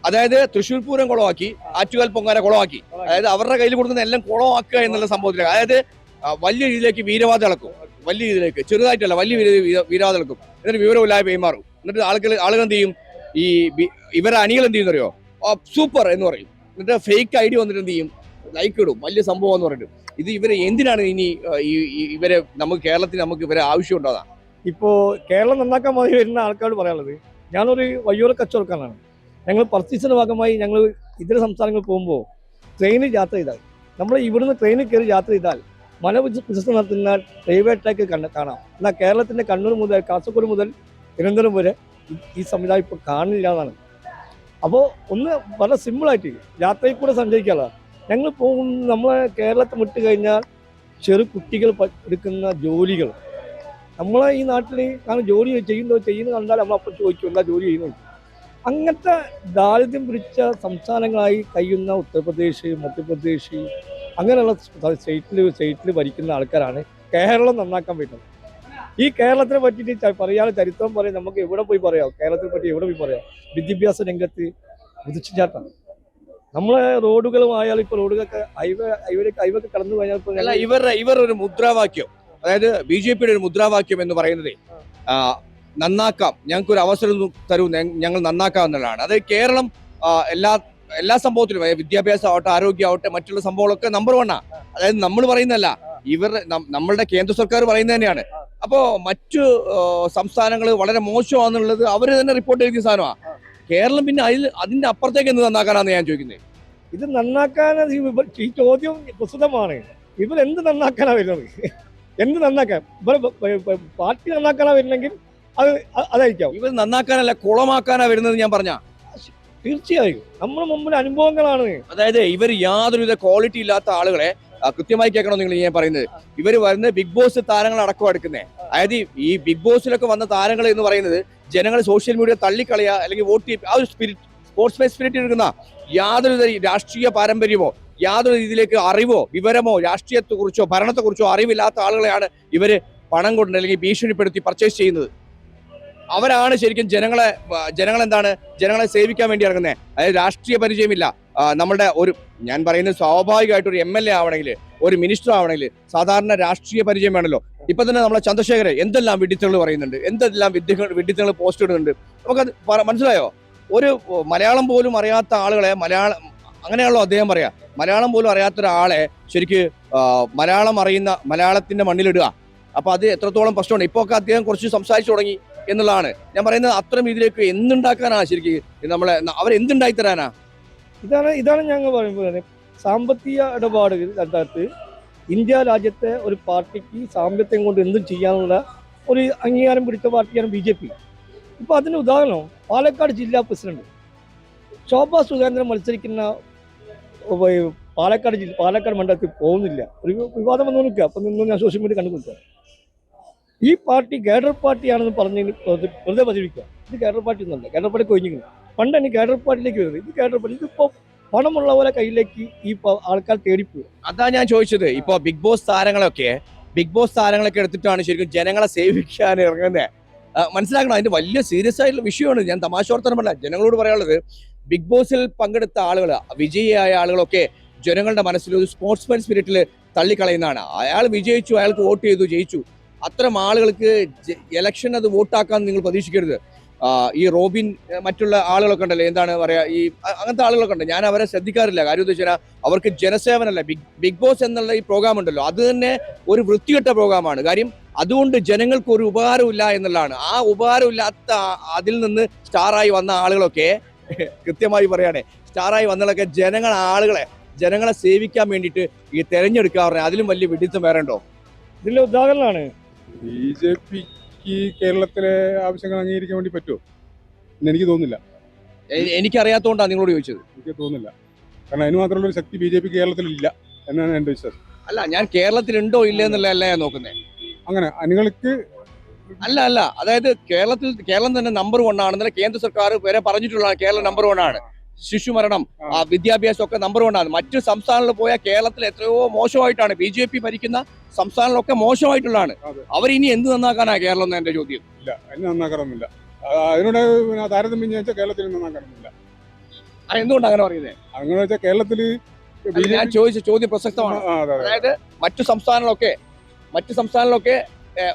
[SPEAKER 2] അതായത് തൃശ്ശൂർ പൂരം കുളമാക്കി, ആറ്റുകാൽ പൊങ്കാല കുളമാക്കി. അതായത് അവരുടെ കയ്യിൽ കൊടുക്കുന്ന എല്ലാം കുളമാക്കുക എന്നുള്ള സംഭവത്തിലേക്ക്, അതായത് വലിയ രീതിയിലേക്ക് വീരവാദം ഇളക്കും. വലിയ രീതിയിലേക്ക്, ചെറുതായിട്ടല്ല, വലിയ വീരവാദം ഇളക്കും. എന്നിട്ട് വിവരമില്ലാതെ പെരുമാറും. എന്നിട്ട് ആളുകൾ എന്ത് ചെയ്യും? ഈ ഇവരെ അണികൾ എന്ത് ചെയ്യുന്നറിയോ? സൂപ്പർ എന്ന് പറയും. എന്നിട്ട് ഫേക്ക് ID വന്നിട്ട് എന്ത് ചെയ്യും? ലൈക്ക് ഇടും, വലിയ സംഭവം എന്ന് പറഞ്ഞിട്ട്. ഇത് ഇവരെ എന്തിനാണ് ഇനി ഇവരെ നമുക്ക് ഇവരെ ആവശ്യം ഉണ്ടാകാം?
[SPEAKER 9] ഇപ്പോൾ കേരളം നന്നാക്കാൻ മതി വരുന്ന ആൾക്കാരോട് പറയാനുള്ളത്, ഞാനൊരു വയ്യോര കച്ചവടക്കാരനാണ്. ഞങ്ങൾ പർച്ചേസിൻ്റെ ഭാഗമായി ഞങ്ങൾ ഇതര സംസ്ഥാനങ്ങളിൽ പോകുമ്പോൾ ട്രെയിനിൽ യാത്ര ചെയ്താൽ, നമ്മൾ ഇവിടുന്ന് ട്രെയിനിൽ കയറി യാത്ര ചെയ്താൽ മല ബിസിനസ് നടത്തുന്ന റെയിൽവേ ട്രാക്ക് കാണാം. എന്നാൽ കേരളത്തിൻ്റെ കണ്ണൂർ മുതൽ കാസർഗോഡ് മുതൽ തിരുവനന്തപുരം വരെ ഈ സംവിധാനം ഇപ്പോൾ കാണില്ല എന്നാണ്. അപ്പോൾ ഒന്ന് വളരെ സിമ്പിളായിട്ട് യാത്രയിൽ കൂടെ സഞ്ചരിക്കാനുള്ള ഞങ്ങൾ നമ്മളെ കേരളത്തെ വിട്ട് കഴിഞ്ഞാൽ ചെറു കുട്ടികൾ എടുക്കുന്ന ജോലികൾ നമ്മളെ ഈ നാട്ടിൽ കാരണം ജോലി ചെയ്യുന്നത് കണ്ടാൽ നമ്മളപ്പം ചോദിക്കും എന്താ ജോലി ചെയ്യുന്നത്. അങ്ങനത്തെ ദാരിദ്ര്യം പിടിച്ച സംസ്ഥാനങ്ങളായി കഴിയുന്ന ഉത്തർപ്രദേശ്, മധ്യപ്രദേശ് അങ്ങനെയുള്ള സ്റ്റേറ്റിൽ ഭരിക്കുന്ന ആൾക്കാരാണ് കേരളം നന്നാക്കാൻ പറ്റുന്നത്. ഈ കേരളത്തിനെ പറ്റിയിട്ട് പറയാതെ ചരിത്രം പറയാം, നമുക്ക് എവിടെ പോയി പറയാം, കേരളത്തിനെ പറ്റി എവിടെ പോയി പറയാം. വിദ്യാഭ്യാസ രംഗത്ത് കുതിച്ചുചാട്ടം. നമ്മളെ റോഡുകളുമായാലും ഇപ്പോൾ റോഡുകളൊക്കെ ഹൈവേ കടന്നു കഴിഞ്ഞാൽ
[SPEAKER 2] ഇവർ ഒരു മുദ്രാവാക്യം, അതായത് BJPയുടെ ഒരു മുദ്രാവാക്യം എന്ന് പറയുന്നത് നന്നാക്കാം, ഞങ്ങൾക്ക് ഒരു അവസരം തരൂ, ഞങ്ങൾ നന്നാക്കാം എന്നുള്ളതാണ്. അത് കേരളം എല്ലാ സംഭവത്തിലും, വിദ്യാഭ്യാസം ആവട്ടെ, ആരോഗ്യമാവട്ടെ, മറ്റുള്ള സംഭവങ്ങളൊക്കെ നമ്പർ 1 ആണ്. അതായത് നമ്മൾ പറയുന്നതല്ല, നമ്മളുടെ കേന്ദ്ര സർക്കാർ പറയുന്നത് തന്നെയാണ്. അപ്പോ മറ്റു സംസ്ഥാനങ്ങൾ വളരെ മോശമാണെന്നുള്ളത് അവർ തന്നെ റിപ്പോർട്ട് ചെയ്ത സാധനമാണ്. കേരളം പിന്നെ അതിന്റെ അപ്പുറത്തേക്ക് എന്ത് നന്നാക്കാനാണ് ഞാൻ ചോദിക്കുന്നത്.
[SPEAKER 9] ഇത് നന്നാക്കാൻ ഈ ചോദ്യം പ്രസ്തുതമാണ്. ഇവർ എന്ത് നന്നാക്കാനാണ് വരുന്നത്? എന്ത് നന്നാക്കാൻ? പാർട്ടി നന്നാക്കാനാ വരുന്നെങ്കിൽ അതായിരിക്കാം.
[SPEAKER 2] ഇവർ നന്നാക്കാനല്ല, കുളമാക്കാനാ വരുന്നത് ഞാൻ പറഞ്ഞ.
[SPEAKER 9] തീർച്ചയായും നമ്മുടെ മുമ്പിൽ അനുഭവങ്ങളാണ്.
[SPEAKER 2] അതായത് ഇവർ യാതൊരുവിധ ക്വാളിറ്റി ഇല്ലാത്ത ആളുകളെ കൃത്യമായി കേൾക്കണം നിങ്ങൾ ഞാൻ പറയുന്നത്. ഇവർ വരുന്ന ബിഗ് ബോസ് താരങ്ങൾ അടക്കം എടുക്കുന്നത്. അതായത് ഈ ബിഗ് ബോസിലൊക്കെ വന്ന താരങ്ങൾ എന്ന് പറയുന്നത് ജനങ്ങൾ സോഷ്യൽ മീഡിയ തള്ളിക്കളയുക അല്ലെങ്കിൽ വോട്ട് ചെയ്യും, ആ ഒരു സ്പിരിറ്റ്, സ്പോർട്സ്മാൻ സ്പിരിറ്റ് എടുക്കുന്ന യാതൊരു രാഷ്ട്രീയ പാരമ്പര്യമോ യാതൊരു രീതിയിലേക്ക് അറിവോ വിവരമോ രാഷ്ട്രീയത്തെക്കുറിച്ചോ ഭരണത്തെക്കുറിച്ചോ അറിവില്ലാത്ത ആളുകളെയാണ് ഇവര് പണം കൊണ്ട് അല്ലെങ്കിൽ ഭീഷണിപ്പെടുത്തി പർച്ചേസ് ചെയ്യുന്നത്. അവരാണ് ശരിക്കും ജനങ്ങളെ സേവിക്കാൻ വേണ്ടി ഇറങ്ങുന്നത്. അതായത് രാഷ്ട്രീയ പരിചയമില്ല. നമ്മളുടെ ഞാൻ പറയുന്നത് സ്വാഭാവികമായിട്ട് ഒരു MLA ആവണമെങ്കിൽ, ഒരു മിനിസ്റ്റർ ആവണമെങ്കിൽ സാധാരണ രാഷ്ട്രീയ പരിചയം വേണമല്ലോ. ഇപ്പൊ തന്നെ നമ്മളെ ചന്ദ്രശേഖരൻ എന്തെല്ലാം വിഡിത്തങ്ങൾ പറയുന്നുണ്ട്, എന്തെല്ലാം വിഡിത്തങ്ങൾ പോസ്റ്റ് ഇടുന്നുണ്ട്. നമുക്കത് മനസ്സിലായോ? ഒരു മലയാളം പോലും അറിയാത്ത ആളുകളെ അങ്ങനെയാണല്ലോ അദ്ദേഹം പറയാ, മലയാളം പോലും അറിയാത്ത ഒരാളെ ശരിക്ക് മലയാളത്തിന്റെ മണ്ണിലിടുക. അപ്പൊ അത് എത്രത്തോളം പ്രശ്നമാണ്. ഇപ്പൊ ഒക്കെ അദ്ദേഹം കുറച്ച് സംസാരിച്ചു തുടങ്ങി എന്നുള്ളതാണ് ഞാൻ പറയുന്നത്. അത്തരം ഇതിലേക്ക് എന്തുണ്ടാക്കാനാ ശരിക്കും അവരെന്തുണ്ടായി തരാനാ?
[SPEAKER 9] ഇതാണ് ഞങ്ങൾ പറയുന്നത്. സാമ്പത്തിക ഇടപാടുകൾ രണ്ടാമത് ഇന്ത്യ രാജ്യത്തെ ഒരു പാർട്ടിക്ക് സാമ്പത്തികം കൊണ്ട് എന്തും ചെയ്യാനുള്ള ഒരു അംഗീകാരം പിടിച്ച പാർട്ടിയാണ് BJP. ഇപ്പോൾ അതിന് ഉദാഹരണം പാലക്കാട് ജില്ലാ പ്രസിഡന്റ് ശോഭാ സുരേന്ദ്രൻ മത്സരിക്കുന്ന പാലക്കാട് മണ്ഡലത്തിൽ പോകുന്നില്ല. ഒരു വിവാദം വന്നു നിൽക്കുക. അപ്പം നിന്ന് ഞാൻ സോഷ്യൽ മീഡിയ കണ്ടുപിടിക്കുക. ഈ പാർട്ടി കേഡർ പാർട്ടിയാണെന്ന് പറഞ്ഞ് വെറുതെ പ്രചരിപ്പിക്കുക. ഇത് കേഡർ പാർട്ടി ഒന്നുമല്ല, കേഡർ പാർട്ടി കൊഴിഞ്ഞിരിക്കുന്നു. പണ്ടാണ് കേഡർ പാർട്ടിയിലേക്ക് വരുന്നത്. ഇത് കേഡർ പാർട്ടി, ഇതിപ്പോൾ പണമുള്ള പോലെ കയ്യിലേക്ക് ഈ ആൾക്കാർ തേടിപ്പോകും.
[SPEAKER 2] അതാ ഞാൻ ചോദിച്ചത്. ഇപ്പൊ ബിഗ് ബോസ് താരങ്ങളൊക്കെ എടുത്തിട്ടാണ് ശരിക്കും ജനങ്ങളെ സേവിക്കാൻ ഇറങ്ങുന്നത്. മനസ്സിലാക്കണം, അതിന്റെ വലിയ സീരിയസ് ആയിട്ടുള്ള വിഷയമാണ്. ഞാൻ തമാശോർത്തനമല്ല, ജനങ്ങളോട് പറയാനുള്ളത്, ബിഗ് ബോസിൽ പങ്കെടുത്ത ആളുകൾ, വിജയിയായ ആളുകളൊക്കെ ജനങ്ങളുടെ മനസ്സിൽ ഒരു സ്പോർട്സ്മാൻ സ്പിരിറ്റിൽ തള്ളിക്കളയുന്നതാണ്. അയാൾ വിജയിച്ചു, അയാൾക്ക് വോട്ട് ചെയ്തു, ജയിച്ചു. അത്തരം ആളുകൾക്ക് ഇലക്ഷൻ അത് വോട്ടാക്കാൻ നിങ്ങൾ പ്രതീക്ഷിക്കരുത്. ഈ റോബിൻ മറ്റുള്ള ആളുകളൊക്കെ ഉണ്ടല്ലോ, എന്താണ് പറയാ, ഈ അങ്ങനത്തെ ആളുകളൊക്കെ ഉണ്ട്. ഞാൻ അവരെ ശ്രദ്ധിക്കാറില്ല. കാര്യം എന്താ വെച്ചാൽ അവർക്ക് ജനസേവനമല്ല. ബിഗ് ബോസ് എന്നുള്ള ഈ പ്രോഗ്രാം ഉണ്ടല്ലോ, അത് തന്നെ ഒരു വൃത്തികെട്ട പ്രോഗ്രാമാണ്. കാര്യം അതുകൊണ്ട് ജനങ്ങൾക്ക് ഒരു ഉപകാരമില്ല എന്നുള്ളതാണ്. ആ ഉപകാരമില്ലാത്ത അതിൽ നിന്ന് സ്റ്റാറായി വന്ന ആളുകളൊക്കെ കൃത്യമായി പറയുകയാണെ, സ്റ്റാറായി വന്നതൊക്കെ ജനങ്ങളെ സേവിക്കാൻ വേണ്ടിയിട്ട് ഈ തെരഞ്ഞെടുക്കാറുണ്ട്. അതിലും വലിയ വിഡിത്തം വേറെ ഉണ്ടോ?
[SPEAKER 9] ഇതിന്റെ ഉദാഹരണമാണ്
[SPEAKER 5] BJPക്ക് കേരളത്തിലെ ആവശ്യങ്ങൾ അംഗീകരിക്കാൻ വേണ്ടി പറ്റുമോ എന്ന് എനിക്ക് തോന്നുന്നില്ല.
[SPEAKER 2] എനിക്കറിയാത്തതുകൊണ്ടാണ് നിങ്ങളോട് ചോദിച്ചത്.
[SPEAKER 5] എനിക്ക് തോന്നുന്നില്ല. കാരണം അതിന് മാത്രമുള്ള ഒരു ശക്തി BJP കേരളത്തിലില്ല എന്നാണ് എൻ്റെ വിശ്വാസം.
[SPEAKER 2] അല്ല, ഞാൻ കേരളത്തിലുണ്ടോ ഇല്ല എന്നുള്ളതല്ല ഞാൻ നോക്കുന്നത്.
[SPEAKER 5] അങ്ങനെ നിങ്ങൾക്ക്
[SPEAKER 2] അല്ല, അതായത് കേരളം തന്നെ നമ്പർ 1 ആണെന്നല്ല കേന്ദ്ര സർക്കാർ വരെ പറഞ്ഞിട്ടുള്ളതാണ്. കേരളം നമ്പർ 1 ആണ്. ശിശുമരണം, വിദ്യാഭ്യാസം ഒക്കെ നമ്പർ 1 ആണ്. മറ്റു സംസ്ഥാനങ്ങളിൽ പോയാൽ കേരളത്തിൽ എത്രയോ മോശമായിട്ടാണ്. BJP ഭരിക്കുന്ന സംസ്ഥാനങ്ങളൊക്കെ മോശമായിട്ടുള്ളതാണ്. അവരിനി എന്ത് നന്നാക്കാനാ കേരളം എന്ന് എന്റെ ചോദ്യം.
[SPEAKER 5] ഇല്ല, അതിന് നന്നാക്കാറൊന്നുമില്ല. അതിനോട് താരതമ്യം വെച്ചാൽ കേരളത്തിൽ നന്നാക്കാറൊന്നുമില്ല.
[SPEAKER 2] എന്തുകൊണ്ട് അങ്ങനെ പറയുന്നത്?
[SPEAKER 5] അങ്ങനെ വെച്ചാൽ കേരളത്തിൽ
[SPEAKER 2] ഞാൻ ചോദിച്ച ചോദ്യം പ്രസക്തമാണ്. അതായത് മറ്റു സംസ്ഥാനങ്ങളിലൊക്കെ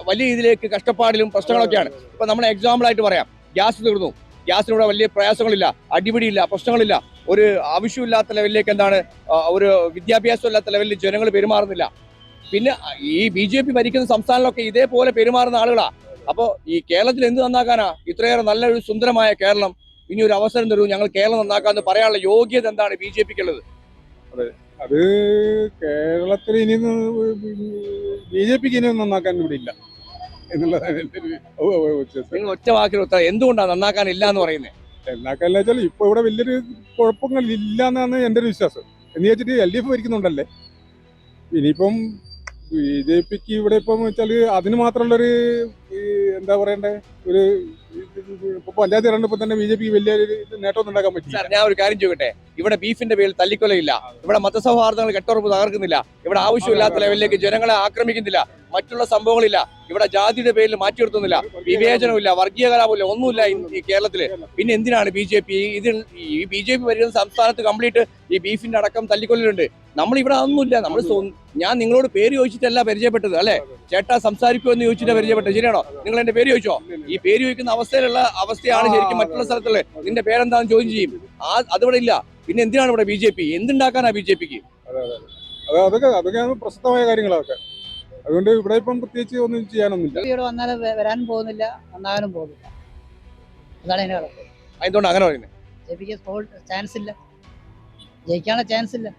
[SPEAKER 2] വലിയ രീതിയിലേക്ക് കഷ്ടപ്പാടിലും പ്രശ്നങ്ങളൊക്കെയാണ്. ഇപ്പൊ നമ്മുടെ എക്സാമ്പിൾ ആയിട്ട് പറയാം, ഗ്യാസ് തീർന്നു. ഗ്യാസിനൂടെ വലിയ പ്രയാസങ്ങളില്ല, അടിപിടിയില്ല, പ്രശ്നങ്ങളില്ല. ഒരു ആവശ്യമില്ലാത്ത ലെവലിലേക്ക് ഒരു വിദ്യാഭ്യാസം ഇല്ലാത്ത ലെവലിൽ ജനങ്ങൾ പെരുമാറുന്നില്ല. പിന്നെ ഈ BJP ഭരിക്കുന്ന സംസ്ഥാനങ്ങളൊക്കെ ഇതേപോലെ പെരുമാറുന്ന ആളുകളാ. അപ്പോൾ ഈ കേരളത്തിൽ എന്ത് നന്നാക്കാനാ? ഇത്രയേറെ നല്ലൊരു സുന്ദരമായ കേരളം, ഇനി ഒരു അവസരം തരൂ, ഞങ്ങൾ കേരളം നന്നാക്കാന്ന് പറയാനുള്ള യോഗ്യത എന്താണ് BJPക്കുള്ളത്?
[SPEAKER 5] അത് കേരളത്തിൽ ഇനി BJPക്ക് ഇനിയൊന്നും നന്നാക്കാൻ ഇവിടെ ഇല്ല എന്നുള്ളതാണ് എൻ്റെ ഒരു വിശ്വാസം.
[SPEAKER 2] നിങ്ങൾ ഒറ്റ വാക്കിൽ എന്തുകൊണ്ടാണ് നന്നാക്കാനില്ല എന്ന് പറയുന്നത്?
[SPEAKER 5] നന്നാക്കാനില്ല വെച്ചാൽ ഇപ്പൊ ഇവിടെ വലിയൊരു കുഴപ്പങ്ങൾ ഇല്ല എന്നാണ് എൻ്റെ ഒരു വിശ്വാസം. എന്ന് വെച്ചിട്ട് LDF ഭരിക്കുന്നുണ്ടല്ലേ. ഇനിയിപ്പം BJPക്ക് ഇവിടെ ഇപ്പം വെച്ചാൽ അതിന് മാത്രമുള്ളൊരു എന്താ പറയണ്ടേ, ഒരു ഇപ്പൊ പഞ്ചായത്ത് തെരഞ്ഞെടുപ്പ് തന്നെ BJPക്ക് വലിയ നേട്ടമൊന്നും ഉണ്ടാക്കാൻ പറ്റില്ല.
[SPEAKER 2] ഞാൻ ഒരു കാര്യം ചോദിക്കട്ടെ, ഇവിടെ ബീഫിന്റെ പേരിൽ തല്ലിക്കൊലയില്ല, ഇവിടെ മതസൗഹാർദ്ദങ്ങൾ കെട്ടുറപ്പ് തകർക്കുന്നില്ല, ഇവിടെ ആവശ്യമില്ലാത്ത ലെവലിലേക്ക് ജനങ്ങളെ ആക്രമിക്കുന്നില്ല, മറ്റുള്ള സംഭവങ്ങളില്ല, ഇവിടെ ജാതിയുടെ പേരിൽ മാറ്റിയെടുത്തുന്നില്ല, വിവേചനമില്ല, വർഗീയ കലാപമില്ല, ഒന്നുമില്ല ഈ കേരളത്തില്. പിന്നെ എന്തിനാണ് BJP ഈ BJP വരുന്ന സംസ്ഥാനത്ത് കംപ്ലീറ്റ് ഈ ബീഫിന്റെ അടക്കം തല്ലിക്കൊല്ലുന്നുണ്ട്? നമ്മളിവിടെ അതൊന്നുമില്ല. ഞാൻ നിങ്ങളോട് പേര് ചോദിച്ചിട്ടല്ല പരിചയപ്പെട്ടത്, അല്ലെ? ചേട്ടാ സംസാരിക്കുമോ എന്ന് ചോദിച്ചിട്ടാ പരിചയപ്പെട്ടത്, ശരിയാണോ? നിങ്ങൾ എന്റെ പേര് ചോദിച്ചോ? ഈ പേര് ചോദിക്കുന്ന അവസ്ഥയാണ് ശരിക്കും മറ്റുള്ള സ്ഥലത്തുള്ള. നിന്റെ പേരെന്താണെന്ന് ചോദ്യം ചെയ്യും. അതിവിടെ ഇല്ല. പിന്നെ എന്തിനാണ് ഇവിടെ BJP? എന്തുണ്ടാക്കാനാ BJPക്ക്?
[SPEAKER 5] അതൊക്കെയാണ് പ്രസക്തമായ കാര്യങ്ങളൊക്കെ. അതുകൊണ്ട് ഇവിടെ ഇപ്പം പ്രത്യേകിച്ച് ഒന്നും ചെയ്യാനൊന്നുമില്ല.
[SPEAKER 10] ഇവിടെ വന്നാൽ വരാനും പോകുന്നില്ല, നന്നാകാനും പോകുന്നില്ല. അതാണ് അതിന്റെ കുഴപ്പം.
[SPEAKER 2] എന്തുകൊണ്ട് അങ്ങനെ പറയുന്നത്?
[SPEAKER 10] BJPക്ക് ചാൻസ് ഇല്ല, ജയിക്കാനുള്ള ചാൻസ് ഇല്ല.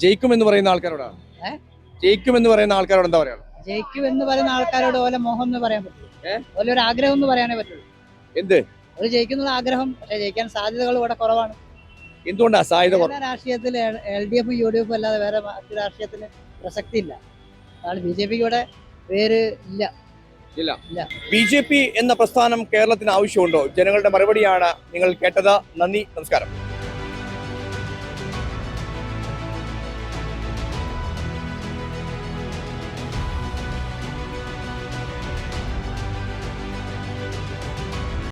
[SPEAKER 2] ജയിക്കുമെന്ന് പറയുന്ന ആൾക്കാരോടാണ് ജയിക്കുമെന്ന് പറയുന്ന ആൾക്കാരോട് എന്താ പറയാ?
[SPEAKER 10] ജയിക്കുമെന്ന് പറയുന്ന ആൾക്കാരോട് ഓല മോഹം എന്ന് പറയാൻ പറ്റുള്ളൂ, ഓല ഒരു ആഗ്രഹം എന്ന് പറയാനേ പറ്റുള്ളൂ.
[SPEAKER 2] എന്ത്?
[SPEAKER 10] ഒരു ജയിക്കുന്ന ആഗ്രഹം, പക്ഷെ ജയിക്കാൻ സാധ്യതകൾ ഇവിടെ കുറവാണ്.
[SPEAKER 2] എന്തുകൊണ്ടാ സാധ്യത?
[SPEAKER 10] രാഷ്ട്രീയത്തിൽ LDF UDF അല്ലാതെ വേറെ മറ്റു രാഷ്ട്രീയത്തിന് പ്രസക്തി ഇല്ല. അതാണ് BJPക്ക് ഇവിടെ പേര് ഇല്ല.
[SPEAKER 2] BJP എന്ന പ്രസ്ഥാനം കേരളത്തിന് ആവശ്യമുണ്ടോ? ജനങ്ങളുടെ മറുപടിയാണ് നിങ്ങൾ കേട്ടത്. നന്ദി, നമസ്കാരം.